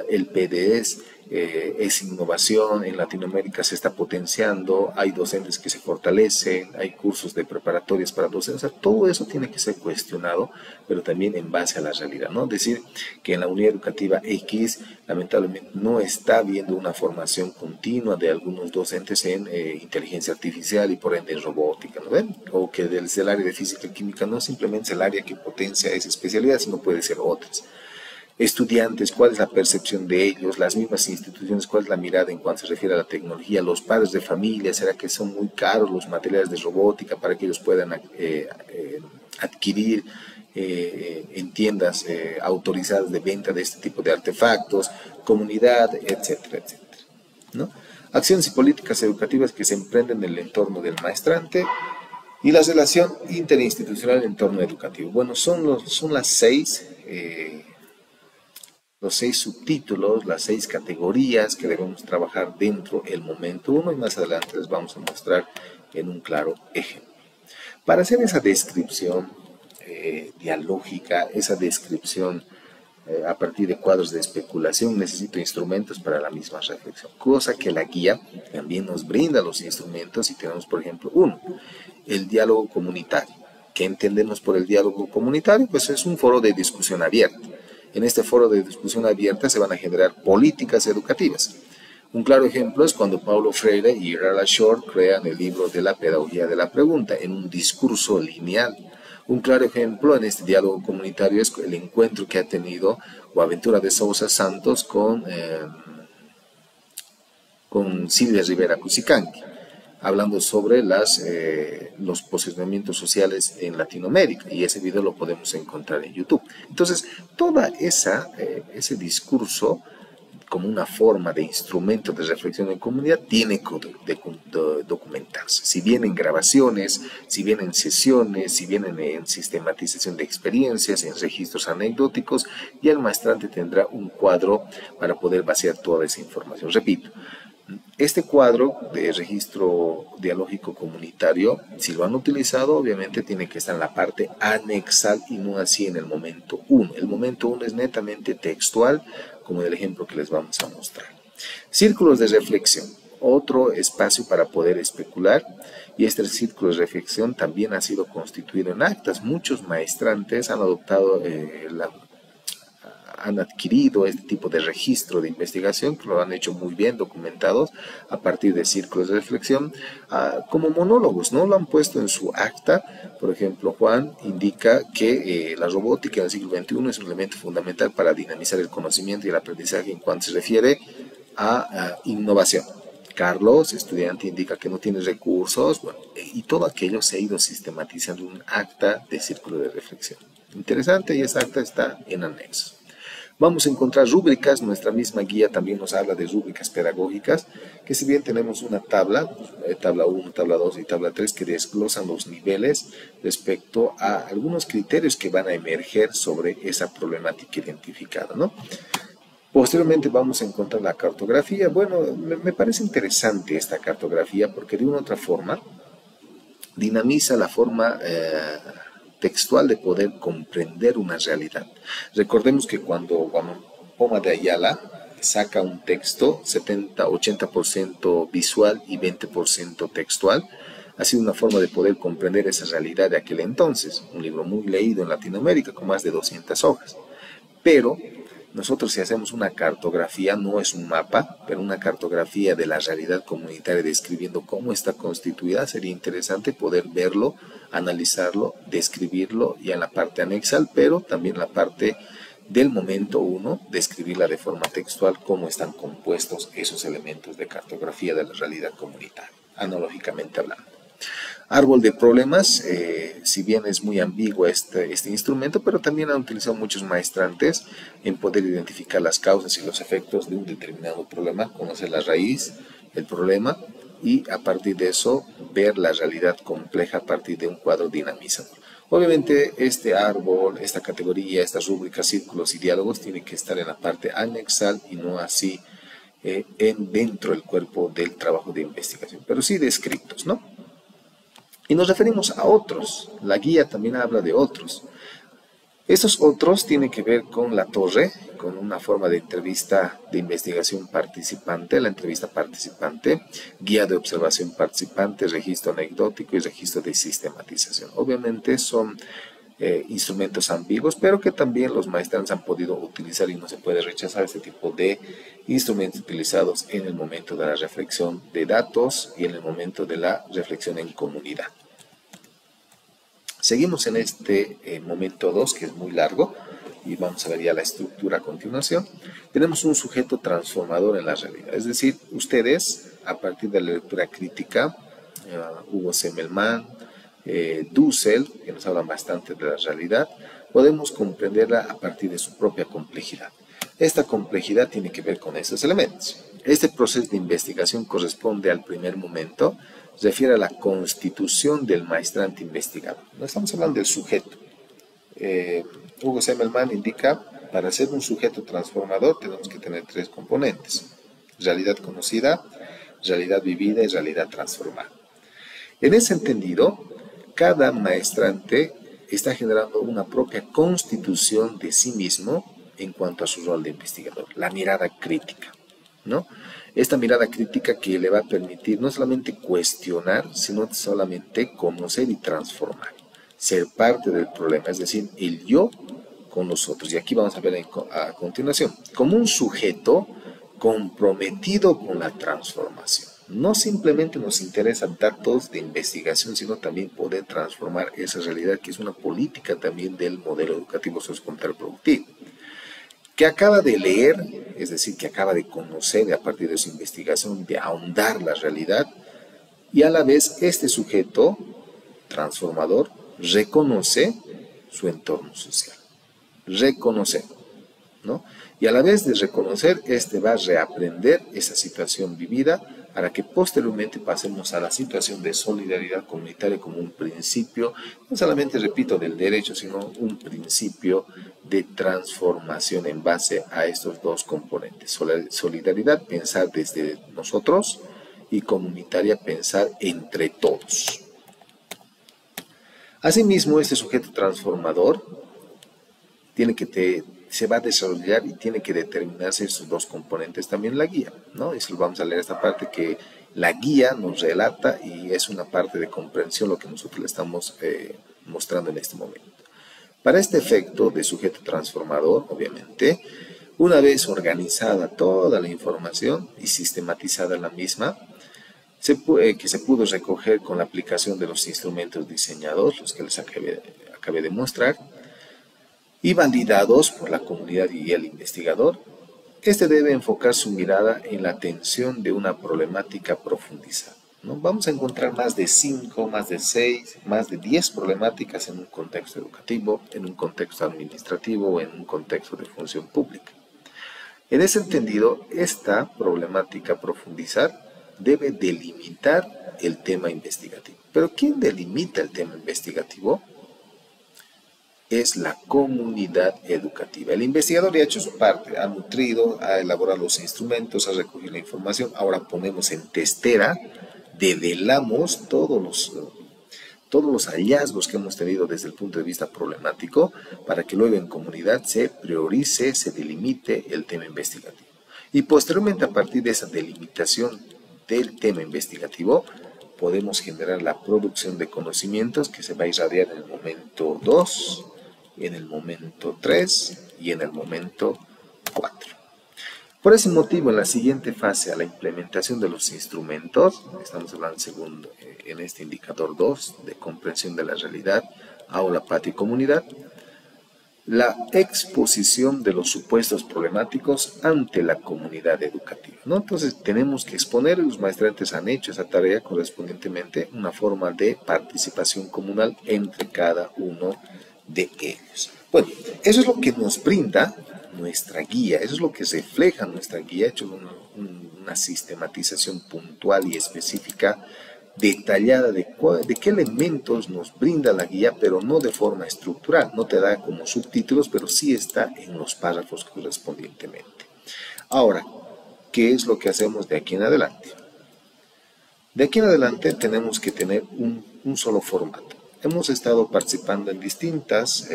el PDS? ¿Es innovación? En Latinoamérica se está potenciando, hay docentes que se fortalecen, hay cursos de preparatorias para docentes, o sea, todo eso tiene que ser cuestionado, pero también en base a la realidad, ¿no? Decir que en la unidad educativa X, lamentablemente, no está habiendo una formación continua de algunos docentes en inteligencia artificial y por ende en robótica, ¿no ven? O que desde el área de física y química no simplemente es el área que potencia esa especialidad, sino puede ser otras. Estudiantes, cuál es la percepción de ellos, las mismas instituciones, cuál es la mirada en cuanto se refiere a la tecnología, los padres de familia, ¿será que son muy caros los materiales de robótica para que ellos puedan adquirir en tiendas autorizadas de venta de este tipo de artefactos, comunidad, etcétera, etcétera, ¿no? Acciones y políticas educativas que se emprenden en el entorno del maestrante y la relación interinstitucional en el entorno educativo. Bueno, son las los 6 subtítulos, las 6 categorías que debemos trabajar dentro del momento 1 y más adelante les vamos a mostrar en un claro ejemplo. Para hacer esa descripción dialógica, esa descripción a partir de cuadros de especulación, necesito instrumentos para la misma reflexión, cosa que la guía también nos brinda los instrumentos y tenemos, por ejemplo, uno, el diálogo comunitario. ¿Qué entendemos por el diálogo comunitario? Pues es un foro de discusión abierta. En este foro de discusión abierta se van a generar políticas educativas. Un claro ejemplo es cuando Paulo Freire y Rala Shore crean el libro de la pedagogía de la pregunta en un discurso lineal. Un claro ejemplo en este diálogo comunitario es el encuentro que ha tenido Boaventura de Sousa Santos con Silvia Rivera Cusicanqui, hablando sobre los posicionamientos sociales en Latinoamérica, y ese video lo podemos encontrar en YouTube. Entonces, toda ese discurso como una forma de instrumento de reflexión en comunidad tiene que documentarse. Si bien en grabaciones, si bien en sesiones, si bien en sistematización de experiencias, en registros anecdóticos, ya el maestrante tendrá un cuadro para poder vaciar toda esa información. Repito, este cuadro de registro dialógico comunitario, si lo han utilizado, obviamente tiene que estar en la parte anexal y no así en el momento 1. El momento 1 es netamente textual, como en el ejemplo que les vamos a mostrar. Círculos de reflexión, otro espacio para poder especular, y este círculo de reflexión también ha sido constituido en actas. Muchos maestrantes han adoptado han adquirido este tipo de registro de investigación, que lo han hecho muy bien documentados a partir de círculos de reflexión, como monólogos, ¿no? Lo han puesto en su acta. Por ejemplo, Juan indica que la robótica en el siglo XXI es un elemento fundamental para dinamizar el conocimiento y el aprendizaje en cuanto se refiere a innovación. Carlos, estudiante, indica que no tiene recursos, bueno, y todo aquello se ha ido sistematizando en un acta de círculo de reflexión. Interesante, y esa acta está en anexo. Vamos a encontrar rúbricas. Nuestra misma guía también nos habla de rúbricas pedagógicas, que si bien tenemos una tabla, tabla 1, tabla 2 y tabla 3, que desglosan los niveles respecto a algunos criterios que van a emerger sobre esa problemática identificada, ¿no? Posteriormente vamos a encontrar la cartografía. Bueno, me parece interesante esta cartografía porque de una u otra forma dinamiza la forma textual de poder comprender una realidad. Recordemos que cuando Poma de Ayala saca un texto 70-80% visual y 20% textual, ha sido una forma de poder comprender esa realidad de aquel entonces. Un libro muy leído en Latinoamérica con más de 200 hojas. Pero nosotros, si hacemos una cartografía, no es un mapa, pero una cartografía de la realidad comunitaria describiendo cómo está constituida, sería interesante poder verlo, analizarlo, describirlo ya en la parte anexal, pero también en la parte del momento 1, describirla de forma textual, cómo están compuestos esos elementos de cartografía de la realidad comunitaria, analógicamente hablando. Árbol de problemas, si bien es muy ambiguo este instrumento, pero también han utilizado muchos maestrantes en poder identificar las causas y los efectos de un determinado problema, conocer la raíz, el problema, y a partir de eso ver la realidad compleja a partir de un cuadro dinamizador. Obviamente este árbol, esta categoría, estas rúbricas, círculos y diálogos tienen que estar en la parte anexal y no así dentro del cuerpo del trabajo de investigación, pero sí descritos, ¿no? Y nos referimos a otros. La guía también habla de otros. Estos otros tienen que ver con la torre, con una forma de entrevista de investigación participante, la entrevista participante, guía de observación participante, registro anecdótico y registro de sistematización. Obviamente son instrumentos ambiguos, pero que también los maestrantes han podido utilizar y no se puede rechazar este tipo de instrumentos utilizados en el momento de la reflexión de datos y en el momento de la reflexión en comunidad. Seguimos en este momento 2, que es muy largo, y vamos a ver ya la estructura a continuación. Tenemos un sujeto transformador en la realidad, es decir, ustedes, a partir de la lectura crítica, Hugo Semmelmann, Dussel, que nos hablan bastante de la realidad, podemos comprenderla a partir de su propia complejidad. Esta complejidad tiene que ver con estos elementos. Este proceso de investigación corresponde al primer momento, refiere a la constitución del maestrante investigador. No estamos hablando del sujeto. Hugo Semmelmann indica, para ser un sujeto transformador tenemos que tener 3 componentes: realidad conocida, realidad vivida y realidad transformada. En ese entendido, cada maestrante está generando una propia constitución de sí mismo en cuanto a su rol de investigador, la mirada crítica, ¿no? Esta mirada crítica que le va a permitir no solamente cuestionar, sino solamente conocer y transformar, ser parte del problema, es decir, el yo con los otros. Y aquí vamos a ver a continuación, como un sujeto comprometido con la transformación. No simplemente nos interesa datos de investigación, sino también poder transformar esa realidad, que es una política también del modelo educativo sociocultural productivo, que acaba de leer, es decir, que acaba de conocer a partir de su investigación, de ahondar la realidad, y a la vez este sujeto transformador reconoce su entorno social, reconocer, ¿no? Y a la vez de reconocer, este va a reaprender esa situación vivida para que posteriormente pasemos a la situación de solidaridad comunitaria como un principio, no solamente, repito, del derecho, sino un principio de transformación en base a estos dos componentes. Solidaridad, pensar desde nosotros, y comunitaria, pensar entre todos. Asimismo, este sujeto transformador se va a desarrollar y tiene que determinarse esos dos componentes también la guía, ¿no? Eso lo vamos a leer esta parte, que la guía nos relata y es una parte de comprensión lo que nosotros le estamos mostrando en este momento. Para este efecto de sujeto transformador, obviamente, una vez organizada toda la información y sistematizada la misma, que se pudo recoger con la aplicación de los instrumentos diseñados, los que les acabé de mostrar, y validados por la comunidad y el investigador, este debe enfocar su mirada en la atención de una problemática profundizada, ¿no? Vamos a encontrar más de 5, más de 6, más de 10 problemáticas en un contexto educativo, en un contexto administrativo o en un contexto de función pública. En ese entendido, esta problemática profundizar debe delimitar el tema investigativo. ¿Pero quién delimita el tema investigativo? Es la comunidad educativa. El investigador ya ha hecho su parte, ha nutrido, ha elaborado los instrumentos, ha recogido la información. Ahora ponemos en testera, develamos todos los hallazgos que hemos tenido desde el punto de vista problemático, para que luego en comunidad se priorice, se delimite el tema investigativo. Y posteriormente, a partir de esa delimitación del tema investigativo, podemos generar la producción de conocimientos que se va a irradiar en el momento 2, en el momento 3 y en el momento 4. Por ese motivo, en la siguiente fase, a la implementación de los instrumentos, estamos hablando en este indicador 2, de comprensión de la realidad, aula, patio y comunidad, la exposición de los supuestos problemáticos ante la comunidad educativa, ¿no? Entonces tenemos que exponer, los maestrantes han hecho esa tarea correspondientemente, una forma de participación comunal entre cada uno de ellos. Bueno, eso es lo que nos brinda nuestra guía, eso es lo que refleja nuestra guía, hecho una sistematización puntual y específica, detallada de qué elementos nos brinda la guía, pero no de forma estructural, no te da como subtítulos, pero sí está en los párrafos correspondientemente. Ahora, ¿qué es lo que hacemos de aquí en adelante? De aquí en adelante tenemos que tener un solo formato. Hemos estado participando en distintas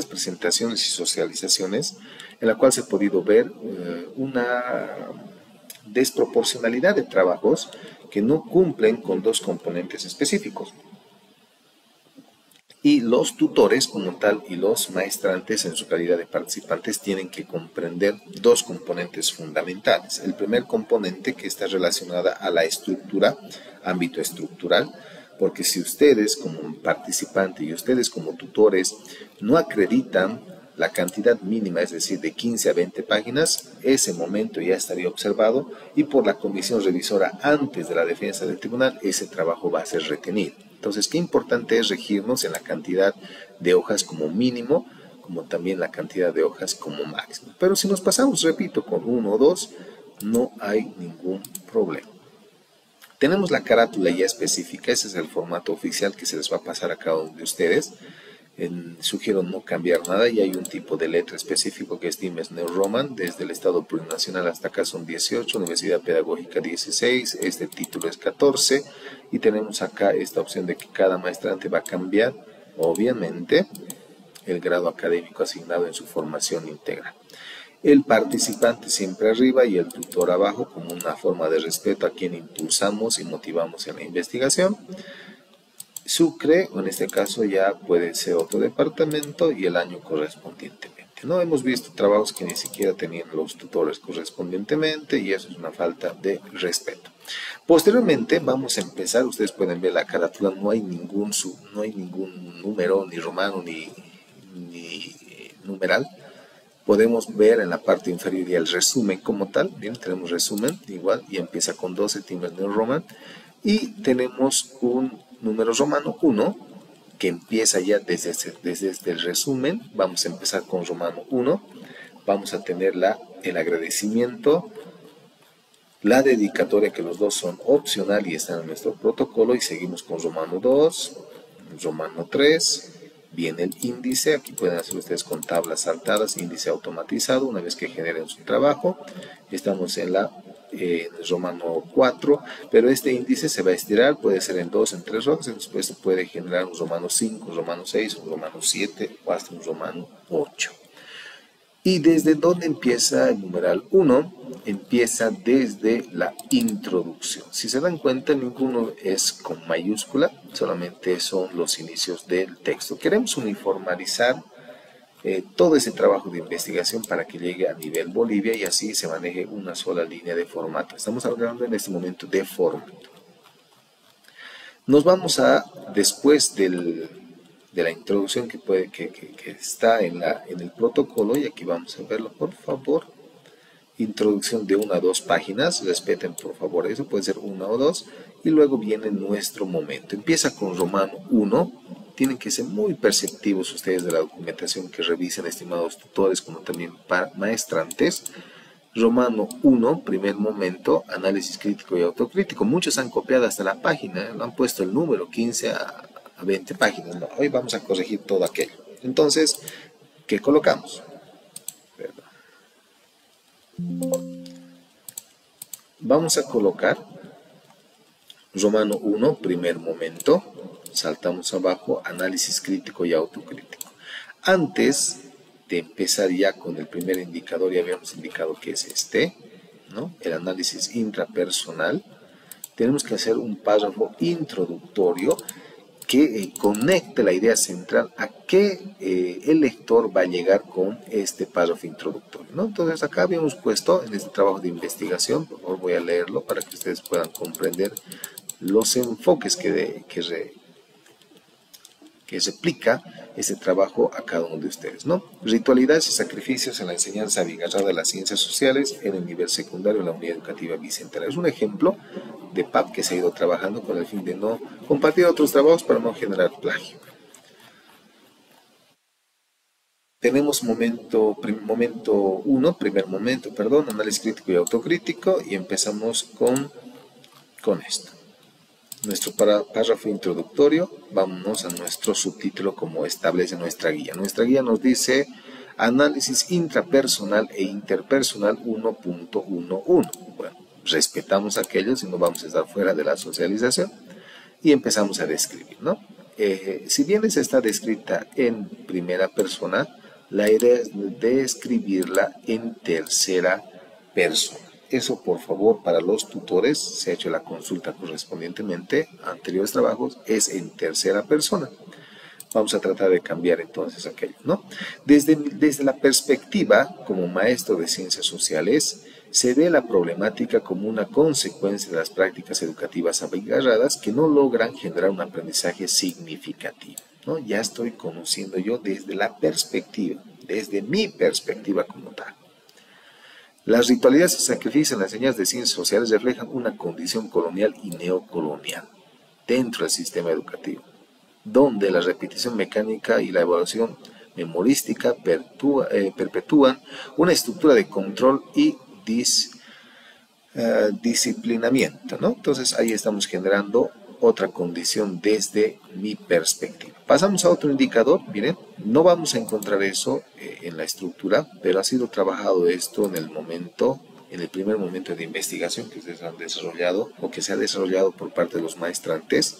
presentaciones y socializaciones, en la cual se ha podido ver una desproporcionalidad de trabajos que no cumplen con dos componentes específicos. Y los tutores como tal y los maestrantes en su calidad de participantes tienen que comprender dos componentes fundamentales. El primer componente, que está relacionada a la estructura, ámbito estructural, porque si ustedes como participantes y ustedes como tutores no acreditan la cantidad mínima, es decir, de 15 a 20 páginas, ese momento ya estaría observado y por la comisión revisora antes de la defensa del tribunal, ese trabajo va a ser retenido. Entonces, qué importante es regirnos en la cantidad de hojas como mínimo, como también la cantidad de hojas como máximo. Pero si nos pasamos, repito, con 1 o 2, no hay ningún problema. Tenemos la carátula ya específica, ese es el formato oficial que se les va a pasar a cada uno de ustedes, Sugiero no cambiar nada y hay un tipo de letra específico que es Times New Roman, desde el Estado Plurinacional hasta acá son 18, Universidad Pedagógica 16, este título es 14 y tenemos acá esta opción de que cada maestrante va a cambiar, obviamente, el grado académico asignado en su formación integral. El participante siempre arriba y el tutor abajo como una forma de respeto a quien impulsamos y motivamos en la investigación. Sucre, o en este caso ya puede ser otro departamento y el año correspondientemente. No hemos visto trabajos que ni siquiera tenían los tutores correspondientemente y eso es una falta de respeto. Posteriormente vamos a empezar, ustedes pueden ver la carátula, no hay ningún número, ni romano, ni numeral. Podemos ver en la parte inferior ya el resumen como tal. Bien, tenemos resumen igual y empieza con 12 Times New Roman y tenemos un número romano 1 que empieza ya desde el resumen. Vamos a empezar con romano 1, vamos a tener el agradecimiento, la dedicatoria, que los dos son opcional y están en nuestro protocolo, y seguimos con romano 2, romano 3, viene el índice. Aquí pueden hacer ustedes con tablas saltadas, índice automatizado, una vez que generen su trabajo. Estamos en el romano 4, pero este índice se va a estirar, puede ser en 2, en 3 hojas, después se puede generar un romano 5, un romano 6, un romano 7 o hasta un romano 8. ¿Y desde dónde empieza el numeral 1? Empieza desde la introducción. Si se dan cuenta, ninguno es con mayúscula, solamente son los inicios del texto. Queremos uniformizar todo ese trabajo de investigación para que llegue a nivel Bolivia y así se maneje una sola línea de formato. Estamos hablando en este momento de formato. Nos vamos a, después de la introducción que está en el protocolo, y aquí vamos a verlo por favor. Introducción de 1 a 2 páginas, respeten por favor eso, puede ser 1 o 2, y luego viene nuestro momento. Empieza con romano 1, tienen que ser muy perceptivos ustedes de la documentación que revisen, estimados tutores, como también maestrantes. Romano 1, primer momento, análisis crítico y autocrítico. Muchos han copiado hasta la página, lo han puesto el número 15 a 20 páginas. No, hoy vamos a corregir todo aquello. Entonces, ¿qué colocamos? Vamos a colocar romano 1, primer momento, saltamos abajo, análisis crítico y autocrítico. Antes de empezar ya con el primer indicador, ya habíamos indicado que es este, ¿no? El análisis intrapersonal. Tenemos que hacer un párrafo introductorio que conecte la idea central a que el lector va a llegar con este párrafo introductorio, ¿no? Entonces acá habíamos puesto en este trabajo de investigación, por favor voy a leerlo para que ustedes puedan comprender los enfoques que replica ese trabajo a cada uno de ustedes, ¿no? Ritualidades y sacrificios en la enseñanza abigarrada de las ciencias sociales en el nivel secundario de la Unidad Educativa Bicentenario. Es un ejemplo de PAP que se ha ido trabajando con el fin de no compartir otros trabajos para no generar plagio. Tenemos primer momento, análisis crítico y autocrítico, y empezamos con esto. Nuestro párrafo introductorio, vámonos a nuestro subtítulo como establece nuestra guía. Nuestra guía nos dice análisis intrapersonal e interpersonal 1.11. Bueno, respetamos aquellos y no vamos a estar fuera de la socialización y empezamos a describir, ¿no? Si bien esa está descrita en primera persona, la idea es describirla en tercera persona. Eso, por favor, para los tutores, se ha hecho la consulta correspondientemente a anteriores trabajos, es en tercera persona. Vamos a tratar de cambiar entonces aquello, ¿no? Desde la perspectiva, como maestro de ciencias sociales, se ve la problemática como una consecuencia de las prácticas educativas abigarradas que no logran generar un aprendizaje significativo, ¿no? Ya estoy conociendo yo desde la perspectiva, desde mi perspectiva como tal. Las ritualidades y sacrificios en las enseñanzas de ciencias sociales reflejan una condición colonial y neocolonial dentro del sistema educativo, donde la repetición mecánica y la evaluación memorística perpetúan una estructura de control y disciplinamiento, ¿no? Entonces ahí estamos generando otra condición desde mi perspectiva. Pasamos a otro indicador. Miren, no vamos a encontrar eso en la estructura, pero ha sido trabajado esto en el primer momento de investigación que ustedes han desarrollado o que se ha desarrollado por parte de los maestrantes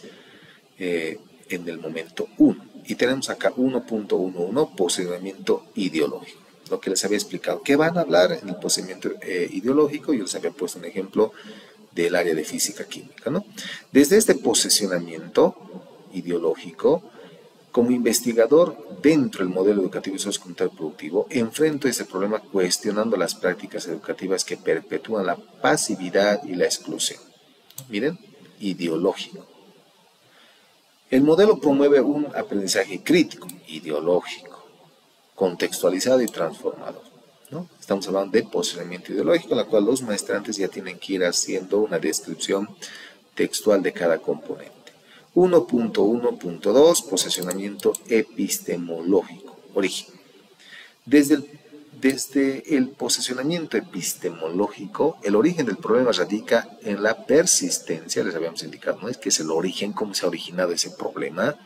en el momento 1. Y tenemos acá 1.11, posicionamiento ideológico. Lo que les había explicado. ¿Qué van a hablar en el posicionamiento ideológico? Yo les había puesto un ejemplo del área de física química, ¿no? Desde este posicionamiento ideológico, como investigador dentro del modelo educativo y sociocultural productivo, enfrento ese problema cuestionando las prácticas educativas que perpetúan la pasividad y la exclusión. Miren, ideológico. El modelo promueve un aprendizaje crítico, ideológico, contextualizado y transformador, ¿no? Estamos hablando de posicionamiento ideológico, en la cual los maestrantes ya tienen que ir haciendo una descripción textual de cada componente. 1.1.2, posicionamiento epistemológico, origen. Desde el posicionamiento epistemológico, el origen del problema radica en la persistencia, les habíamos indicado, ¿no? Es que es el origen, cómo se ha originado ese problema.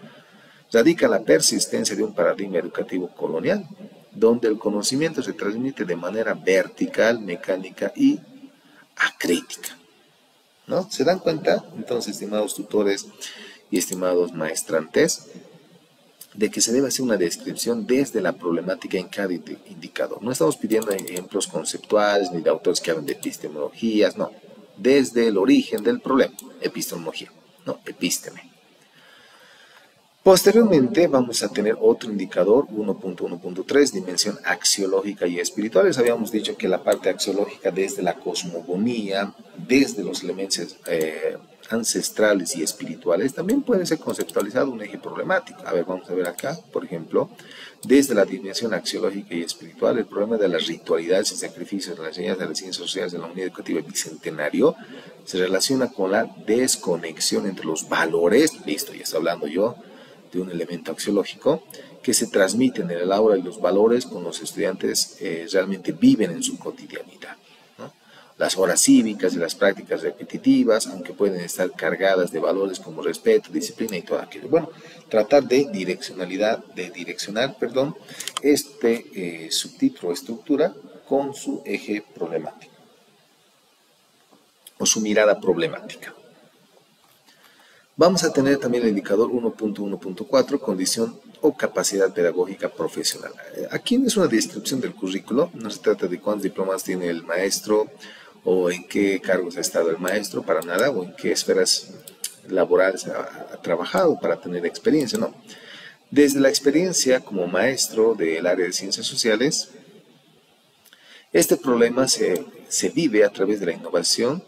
Radica en la persistencia de un paradigma educativo colonial, donde el conocimiento se transmite de manera vertical, mecánica y acrítica, ¿no? ¿Se dan cuenta? Entonces, estimados tutores y estimados maestrantes, de que se debe hacer una descripción desde la problemática en cada indicador. No estamos pidiendo ejemplos conceptuales ni de autores que hablen de epistemologías, no. Desde el origen del problema, epistemología, no, epísteme. Posteriormente vamos a tener otro indicador, 1.1.3, dimensión axiológica y espiritual. Les habíamos dicho que la parte axiológica desde la cosmogonía, desde los elementos ancestrales y espirituales, también puede ser conceptualizado un eje problemático. A ver, vamos a ver acá, por ejemplo, desde la dimensión axiológica y espiritual, el problema de las ritualidades y sacrificios de las enseñanzas de las ciencias sociales de la Unidad Educativa Bicentenario se relaciona con la desconexión entre los valores, listo, ya está hablando yo de un elemento axiológico, que se transmiten en el aula y los valores con los estudiantes realmente viven en su cotidianidad, ¿no? Las horas cívicas y las prácticas repetitivas, aunque pueden estar cargadas de valores como respeto, disciplina y todo aquello. Bueno, tratar de direccionar este subtítulo o estructura con su eje problemático o su mirada problemática. Vamos a tener también el indicador 1.1.4, condición o capacidad pedagógica profesional. Aquí es una descripción del currículo, no se trata de cuántos diplomas tiene el maestro o en qué cargos ha estado el maestro, para nada, o en qué esferas laborales ha trabajado para tener experiencia, no. Desde la experiencia como maestro del área de ciencias sociales, este problema se vive a través de la innovación,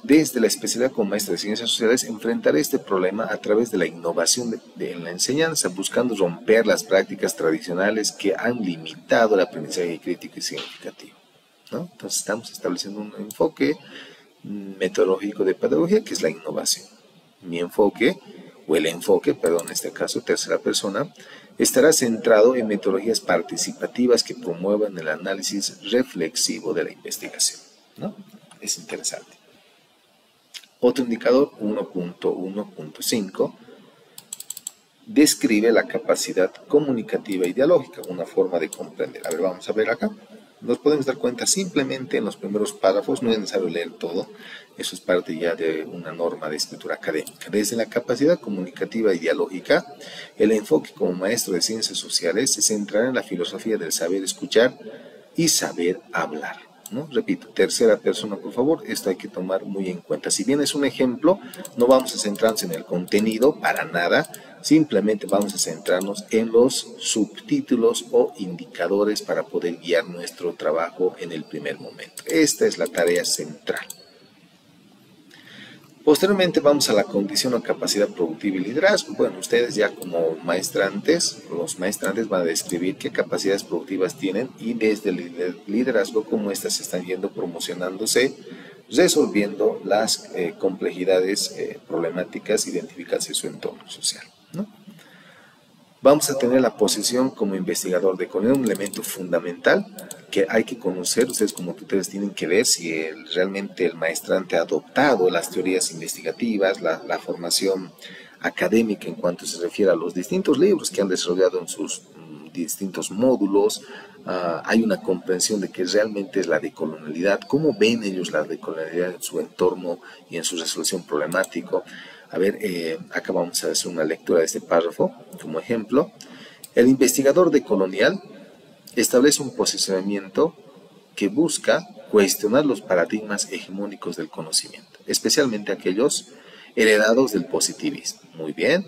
desde la especialidad como maestro de ciencias sociales, enfrentaré este problema a través de la innovación de la enseñanza, buscando romper las prácticas tradicionales que han limitado el aprendizaje crítico y significativo, ¿no? Entonces estamos estableciendo un enfoque metodológico de pedagogía que es la innovación. Mi enfoque, o el enfoque, en este caso tercera persona, estará centrado en metodologías participativas que promuevan el análisis reflexivo de la investigación, ¿no? Es interesante. Otro indicador, 1.1.5, describe la capacidad comunicativa y dialógica, una forma de comprender. A ver, vamos a ver acá. Nos podemos dar cuenta simplemente en los primeros párrafos, no es necesario leer todo, eso es parte ya de una norma de escritura académica. Desde la capacidad comunicativa y dialógica, el enfoque como maestro de ciencias sociales se centrará en la filosofía del saber escuchar y saber hablar, ¿no? Repito, tercera persona, por favor, esto hay que tomar muy en cuenta. Si bien es un ejemplo, no vamos a centrarnos en el contenido para nada, simplemente vamos a centrarnos en los subtítulos o indicadores para poder guiar nuestro trabajo en el primer momento. Esta es la tarea central. Posteriormente vamos a la condición o capacidad productiva y liderazgo. Bueno, ustedes ya como maestrantes, los maestrantes van a describir qué capacidades productivas tienen y desde el liderazgo cómo éstas están yendo promocionándose, resolviendo las complejidades problemáticas identificadas en su entorno social, ¿no? Vamos a tener la posición como investigador de colonial, un elemento fundamental que hay que conocer. Ustedes como tutores tienen que ver si realmente el maestrante ha adoptado las teorías investigativas, la formación académica en cuanto se refiere a los distintos libros que han desarrollado en sus distintos módulos. Hay una comprensión de que realmente es la decolonialidad, cómo ven ellos la decolonialidad en su entorno y en su resolución problemática. A ver, acá vamos a hacer una lectura de este párrafo como ejemplo. El investigador decolonial establece un posicionamiento que busca cuestionar los paradigmas hegemónicos del conocimiento, especialmente aquellos heredados del positivismo. Muy bien.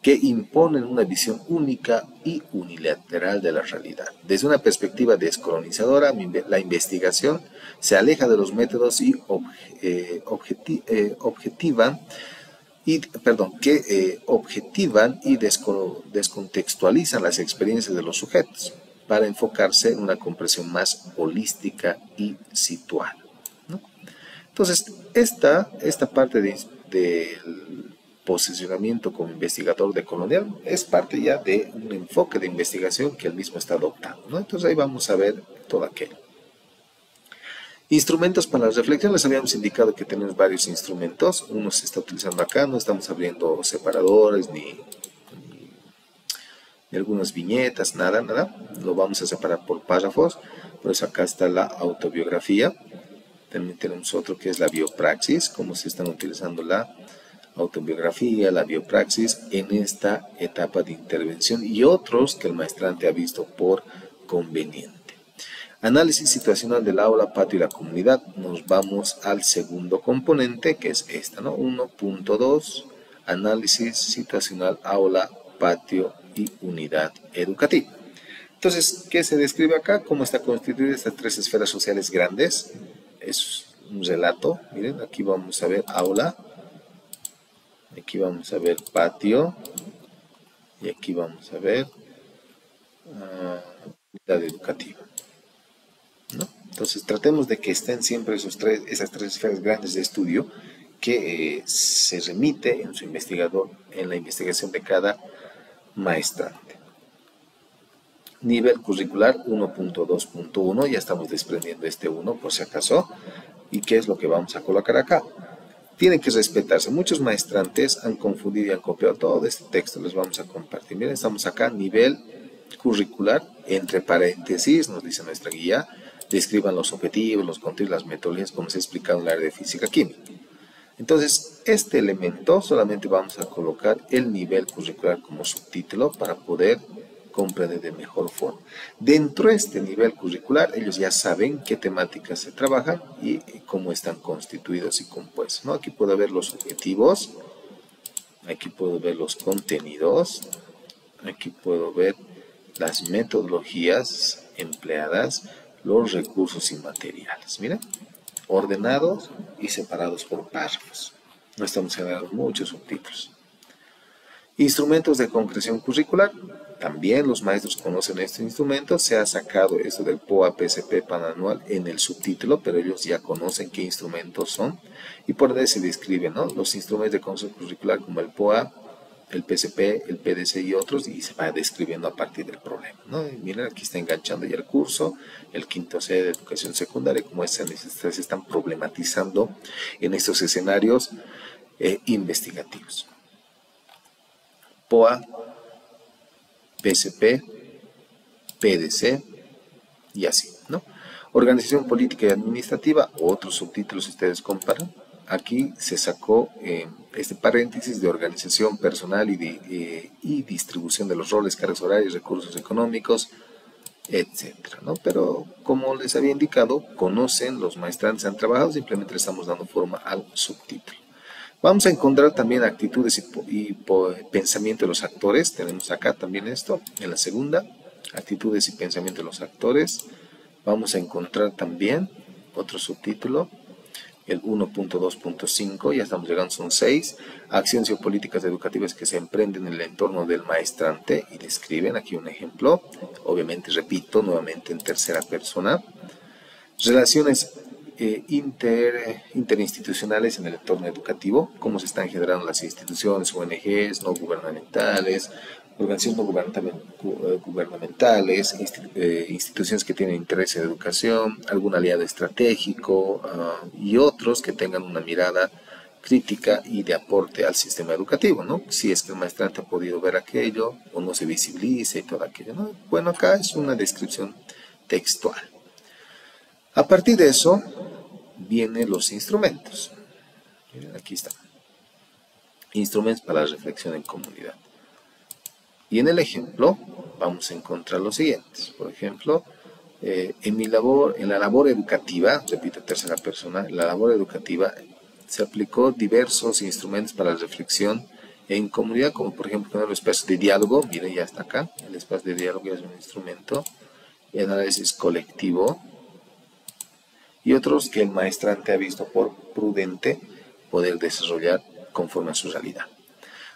Que imponen una visión única y unilateral de la realidad. Desde una perspectiva descolonizadora, la investigación se aleja de los métodos y objetivan y descontextualizan las experiencias de los sujetos para enfocarse en una comprensión más holística y situada, ¿no? Entonces, esta parte del posicionamiento como investigador decolonial es parte ya de un enfoque de investigación que él mismo está adoptando, ¿no? Entonces ahí vamos a ver todo aquello. Instrumentos para la reflexión, les habíamos indicado que tenemos varios instrumentos. Uno se está utilizando acá, no estamos abriendo separadores ni algunas viñetas, nada. Lo vamos a separar por párrafos. Por eso acá está la autobiografía. También tenemos otro que es la biopraxis, cómo se están utilizando la autobiografía, la biopraxis en esta etapa de intervención y otros que el maestrante ha visto por conveniente. Análisis situacional del aula, patio y la comunidad. Nos vamos al segundo componente que es esta, ¿no? 1.2, análisis situacional aula, patio y unidad educativa. Entonces, ¿qué se describe acá? ¿Cómo está constituida estas tres esferas sociales grandes? Es un relato. Miren, aquí vamos a ver aula. Aquí vamos a ver patio y aquí vamos a ver unidad educativa, ¿no? Entonces tratemos de que estén siempre esas tres esferas grandes de estudio que se remite en su investigador, en la investigación de cada maestrante. Nivel curricular 1.2.1, ya estamos desprendiendo este 1 por si acaso. ¿Y qué es lo que vamos a colocar acá? Tienen que respetarse. Muchos maestrantes han confundido y han copiado todo este texto. Les vamos a compartir. Miren, estamos acá, nivel curricular, entre paréntesis, nos dice nuestra guía, describan los objetivos, los contenidos, las metodologías, como se ha explicado en el área de física-química. Entonces, este elemento solamente vamos a colocar el nivel curricular como subtítulo para poder comprender de mejor forma. Dentro de este nivel curricular, ellos ya saben qué temáticas se trabajan y cómo están constituidos y compuestos, ¿no? Aquí puedo ver los objetivos, aquí puedo ver los contenidos, aquí puedo ver las metodologías empleadas, los recursos y materiales. Miren, ordenados y separados por párrafos. No estamos generando muchos subtítulos. Instrumentos de concreción curricular. También los maestros conocen este instrumento. Se ha sacado esto del POA PSP Pananual en el subtítulo, pero ellos ya conocen qué instrumentos son. Y por ahí se describen, ¿no?, los instrumentos de concreción curricular como el POA, el PSP, el PDC y otros, y se va describiendo a partir del problema, ¿no? Y miren, aquí está enganchando ya el curso, el quinto C de educación secundaria, como se están problematizando en estos escenarios investigativos. POA, PSP, PDC y así, ¿no? Organización política y administrativa, otros subtítulos si ustedes comparan. Aquí se sacó este paréntesis de organización personal y distribución de los roles, cargas horarias, recursos económicos, etcétera, ¿no? Pero como les había indicado, conocen, los maestrantes han trabajado, simplemente le estamos dando forma al subtítulo. Vamos a encontrar también actitudes y pensamiento de los actores. Tenemos acá también esto, en la segunda, actitudes y pensamiento de los actores. Vamos a encontrar también otro subtítulo, el 1.2.5, ya estamos llegando, son 6, acciones y políticas educativas que se emprenden en el entorno del maestrante y describen aquí un ejemplo, obviamente repito, nuevamente en tercera persona. Relaciones interinstitucionales en el entorno educativo, cómo se están generando las instituciones, ONGs, no gubernamentales, organizaciones no gubernamentales, instituciones que tienen interés en educación, algún aliado estratégico y otros que tengan una mirada crítica y de aporte al sistema educativo, ¿no? Si es que el maestrante ha podido ver aquello o no se visibiliza y todo aquello, ¿no? Bueno, acá es una descripción textual. A partir de eso, vienen los instrumentos. Miren, aquí están. Instrumentos para la reflexión en comunidad. Y en el ejemplo vamos a encontrar los siguientes. Por ejemplo, en la labor educativa, repito, tercera persona, en la labor educativa se aplicó diversos instrumentos para la reflexión en comunidad, como por ejemplo el espacio de diálogo, miren, ya está acá, el espacio de diálogo es un instrumento, el análisis colectivo, y otros que el maestrante ha visto por prudente poder desarrollar conforme a su realidad.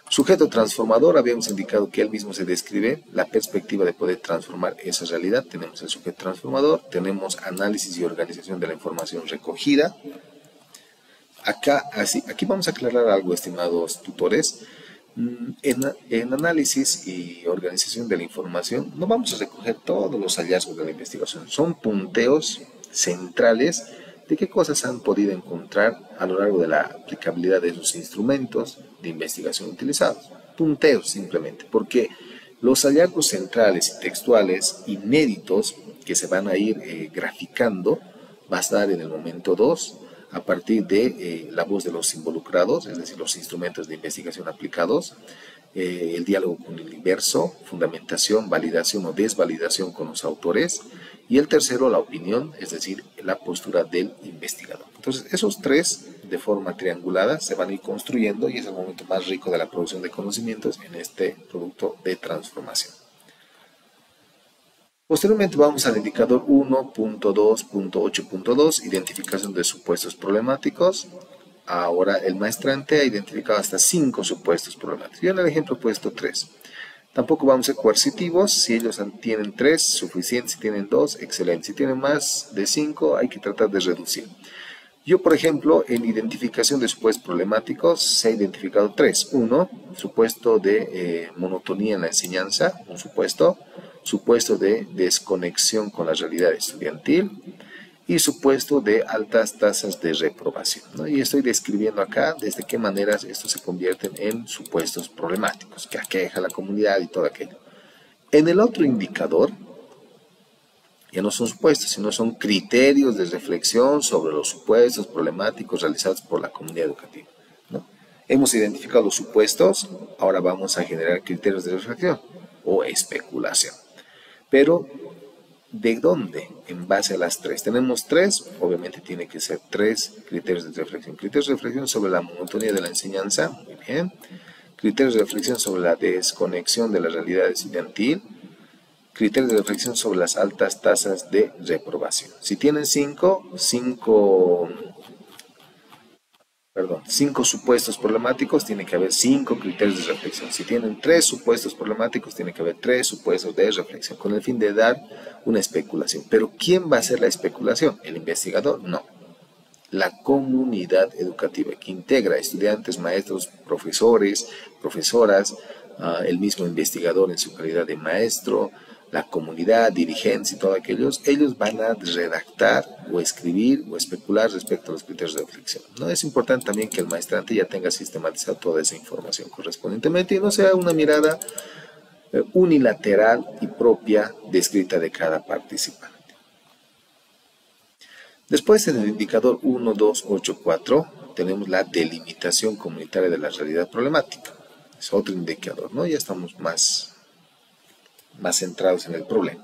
Sujeto transformador, habíamos indicado que él mismo se describe la perspectiva de poder transformar esa realidad. Tenemos el sujeto transformador, tenemos análisis y organización de la información recogida. Aquí vamos a aclarar algo, estimados tutores. En análisis y organización de la información no vamos a recoger todos los hallazgos de la investigación, son punteos centrales de qué cosas han podido encontrar a lo largo de la aplicabilidad de esos instrumentos de investigación utilizados. Punteos simplemente, porque los hallazgos centrales y textuales inéditos que se van a ir graficando va a estar en el momento 2 a partir de la voz de los involucrados, es decir, los instrumentos de investigación aplicados, el diálogo con el universo, fundamentación, validación o desvalidación con los autores, y el tercero, la opinión, es decir, la postura del investigador. Entonces, esos tres, de forma triangulada, se van a ir construyendo y es el momento más rico de la producción de conocimientos en este producto de transformación. Posteriormente vamos al indicador 1.2.8.2, identificación de supuestos problemáticos. Ahora el maestrante ha identificado hasta 5 supuestos problemáticos. Yo en el ejemplo he puesto 3. Tampoco vamos a ser coercitivos. Si ellos tienen 3, suficiente. Si tienen 2, excelente. Si tienen más de 5, hay que tratar de reducir. Yo, por ejemplo, en identificación de supuestos problemáticos, se ha identificado 3. 1, supuesto de monotonía en la enseñanza, un supuesto de desconexión con la realidad estudiantil y supuesto de altas tasas de reprobación, ¿no? Y estoy describiendo acá desde qué maneras estos se convierten en supuestos problemáticos, que aqueja a la comunidad y todo aquello. En el otro indicador, ya no son supuestos, sino son criterios de reflexión sobre los supuestos problemáticos realizados por la comunidad educativa, ¿no? Hemos identificado los supuestos, ahora vamos a generar criterios de reflexión o especulación. Pero, ¿de dónde? En base a las 3. Tenemos 3, obviamente tiene que ser 3 criterios de reflexión. Criterios de reflexión sobre la monotonía de la enseñanza, muy bien. Criterios de reflexión sobre la desconexión de la realidad estudiantil. Criterios de reflexión sobre las altas tasas de reprobación. Si tienen 5 supuestos problemáticos, tiene que haber 5 criterios de reflexión. Si tienen 3 supuestos problemáticos, tiene que haber 3 supuestos de reflexión, con el fin de dar una especulación. Pero ¿quién va a hacer la especulación? ¿El investigador? No. La comunidad educativa, que integra estudiantes, maestros, profesores, profesoras, el mismo investigador en su calidad de maestro, la comunidad, dirigentes y todos aquellos, ellos van a redactar o escribir o especular respecto a los criterios de reflexión, ¿no? Es importante también que el maestrante ya tenga sistematizado toda esa información correspondientemente y no sea una mirada unilateral y propia descrita de cada participante. Después en el indicador 1, 2, 8, 4 tenemos la delimitación comunitaria de la realidad problemática. Es otro indicador, ¿no? Ya estamos más centrados en el problema.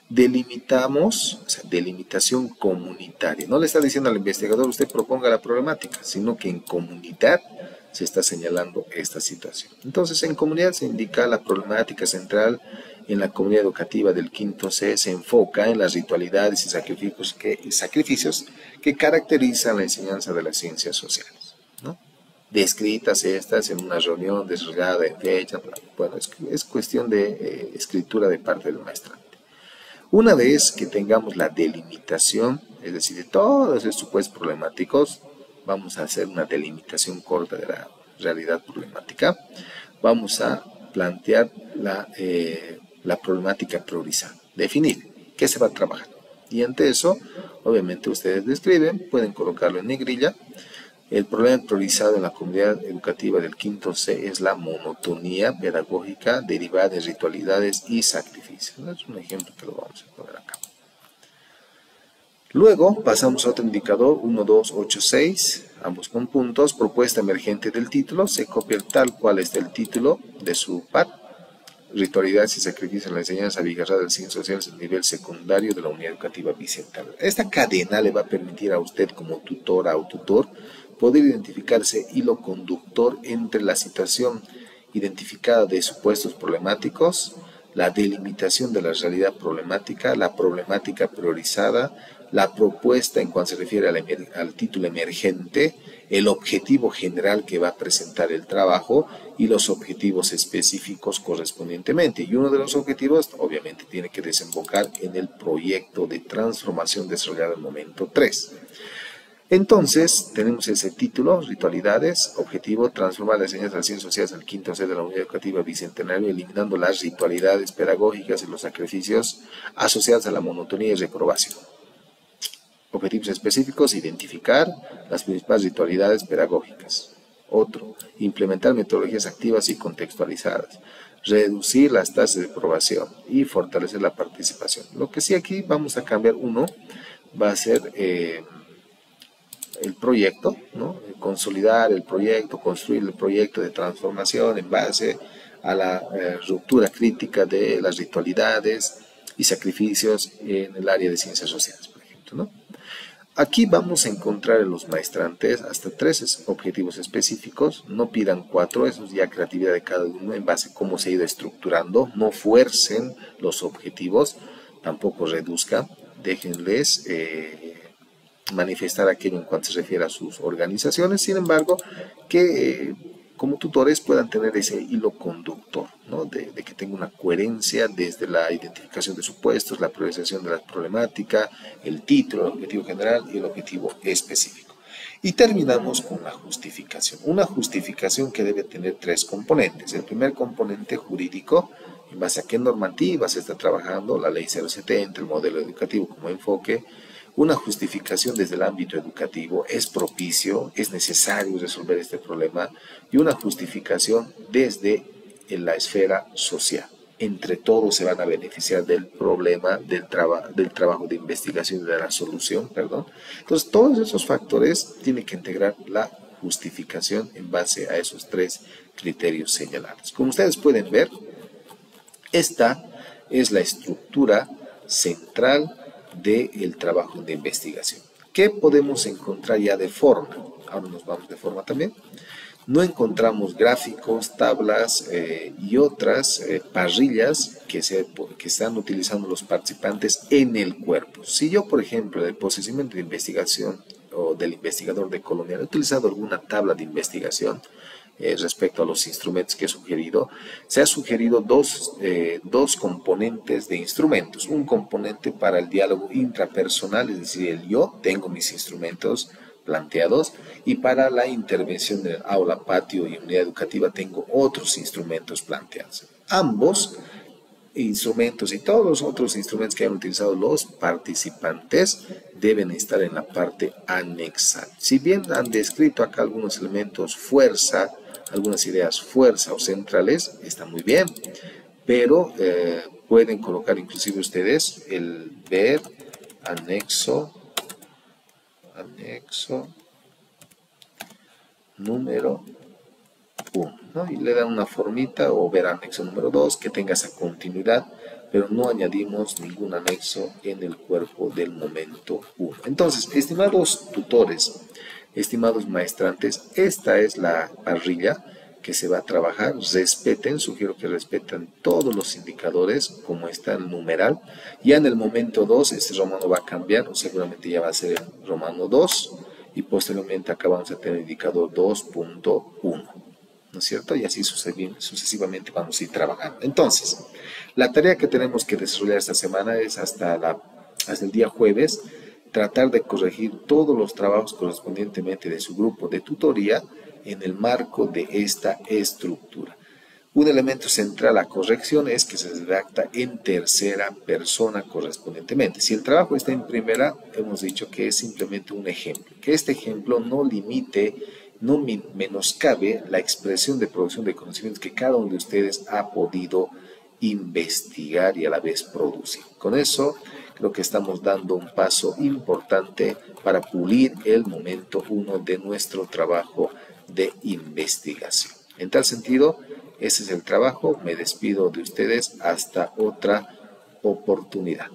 Delimitamos, o sea, delimitación comunitaria. No le está diciendo al investigador usted proponga la problemática, sino que en comunidad se está señalando esta situación. Entonces, en comunidad se indica la problemática central en la comunidad educativa del quinto C, se enfoca en las ritualidades y sacrificios que caracterizan la enseñanza de las ciencias sociales, ¿no? Descritas estas en una reunión desarrollada en fecha, bueno, es cuestión de escritura de parte del maestrante. Una vez que tengamos la delimitación, es decir, de todos estos supuestos problemáticos, vamos a hacer una delimitación corta de la realidad problemática. Vamos a plantear la problemática priorizada. Definir qué se va a trabajar. Y ante eso, obviamente ustedes describen, pueden colocarlo en negrilla. El problema priorizado en la comunidad educativa del quinto C es la monotonía pedagógica derivada de ritualidades y sacrificios. Es un ejemplo que lo vamos a poner acá. Luego pasamos a otro indicador, 1286, ambos con puntos, propuesta emergente del título, se copia tal cual está el título de su par, ritualidades y sacrificios en la enseñanza abigarrada de ciencias sociales a nivel secundario de la unidad educativa bicentenaria. Esta cadena le va a permitir a usted como tutora o tutor poder identificarse hilo conductor entre la situación identificada de supuestos problemáticos, la delimitación de la realidad problemática, la problemática priorizada, la propuesta en cuanto se refiere al título emergente, el objetivo general que va a presentar el trabajo y los objetivos específicos correspondientemente. Y uno de los objetivos obviamente tiene que desembocar en el proyecto de transformación desarrollado en el momento 3. Entonces, tenemos ese título, ritualidades, objetivo, transformar las enseñanzas de las ciencias sociales al quinto C de la unidad educativa bicentenario, eliminando las ritualidades pedagógicas y los sacrificios asociados a la monotonía y reprobación. Objetivos específicos, identificar las principales ritualidades pedagógicas. Otro, implementar metodologías activas y contextualizadas. Reducir las tasas de reprobación y fortalecer la participación. Lo que sí aquí vamos a cambiar uno, va a ser el proyecto, ¿no? Consolidar el proyecto, construir el proyecto de transformación en base a la ruptura crítica de las ritualidades y sacrificios en el área de ciencias sociales, por ejemplo, ¿no? Aquí vamos a encontrar en los maestrantes hasta 3 objetivos específicos, no pidan 4, eso es ya creatividad de cada uno en base a cómo se ha ido estructurando, no fuercen los objetivos, tampoco reduzcan, déjenles manifestar aquello en cuanto se refiere a sus organizaciones, sin embargo, que como tutores puedan tener ese hilo conductor, ¿no? de que tenga una coherencia desde la identificación de supuestos, la priorización de la problemática, el título, el objetivo general y el objetivo específico. Y terminamos con la justificación. Una justificación que debe tener 3 componentes. El primer componente jurídico, en base a qué normativa se está trabajando, la ley 070, el modelo educativo como enfoque. Una justificación desde el ámbito educativo, es propicio, es necesario resolver este problema, y una justificación desde la esfera social. Entre todos se van a beneficiar del problema, del trabajo de investigación y de la solución, perdón. Entonces, todos esos factores tienen que integrar la justificación en base a esos 3 criterios señalados. Como ustedes pueden ver, esta es la estructura central del trabajo de investigación. ¿Qué podemos encontrar ya de forma? Ahora nos vamos de forma también. No encontramos gráficos, tablas y otras parrillas que están utilizando los participantes en el cuerpo. Si yo, por ejemplo, en el procedimiento de investigación o del investigador de Colombia he utilizado alguna tabla de investigación respecto a los instrumentos que he sugerido, se ha sugerido dos componentes de instrumentos. Un componente para el diálogo intrapersonal, es decir, el yo, tengo mis instrumentos planteados, y para la intervención del aula, patio y unidad educativa tengo otros instrumentos planteados. Ambos instrumentos y todos los otros instrumentos que han utilizado los participantes deben estar en la parte anexal. Si bien han descrito acá algunos elementos fuerza, algunas ideas fuerza o centrales, está muy bien, pero pueden colocar inclusive ustedes el ver anexo número 1, ¿no? Y le dan una formita, o ver anexo número 2, que tenga esa continuidad, pero no añadimos ningún anexo en el cuerpo del momento 1. Entonces, estimados tutores, estimados maestrantes, esta es la parrilla que se va a trabajar. Respeten, sugiero que respeten todos los indicadores como está el numeral. Ya en el momento 2, este romano va a cambiar, o seguramente ya va a ser el romano 2, y posteriormente acá vamos a tener el indicador 2.1. ¿No es cierto? Y así sucesivamente vamos a ir trabajando. Entonces, la tarea que tenemos que desarrollar esta semana es hasta el día jueves, tratar de corregir todos los trabajos correspondientemente de su grupo de tutoría en el marco de esta estructura. Un elemento central a corrección es que se redacta en tercera persona correspondientemente. Si el trabajo está en primera, hemos dicho que es simplemente un ejemplo. Que este ejemplo no limite, no menoscabe la expresión de producción de conocimientos que cada uno de ustedes ha podido investigar y a la vez producir. Con eso, creo que estamos dando un paso importante para pulir el momento 1 de nuestro trabajo de investigación. En tal sentido, ese es el trabajo. Me despido de ustedes hasta otra oportunidad.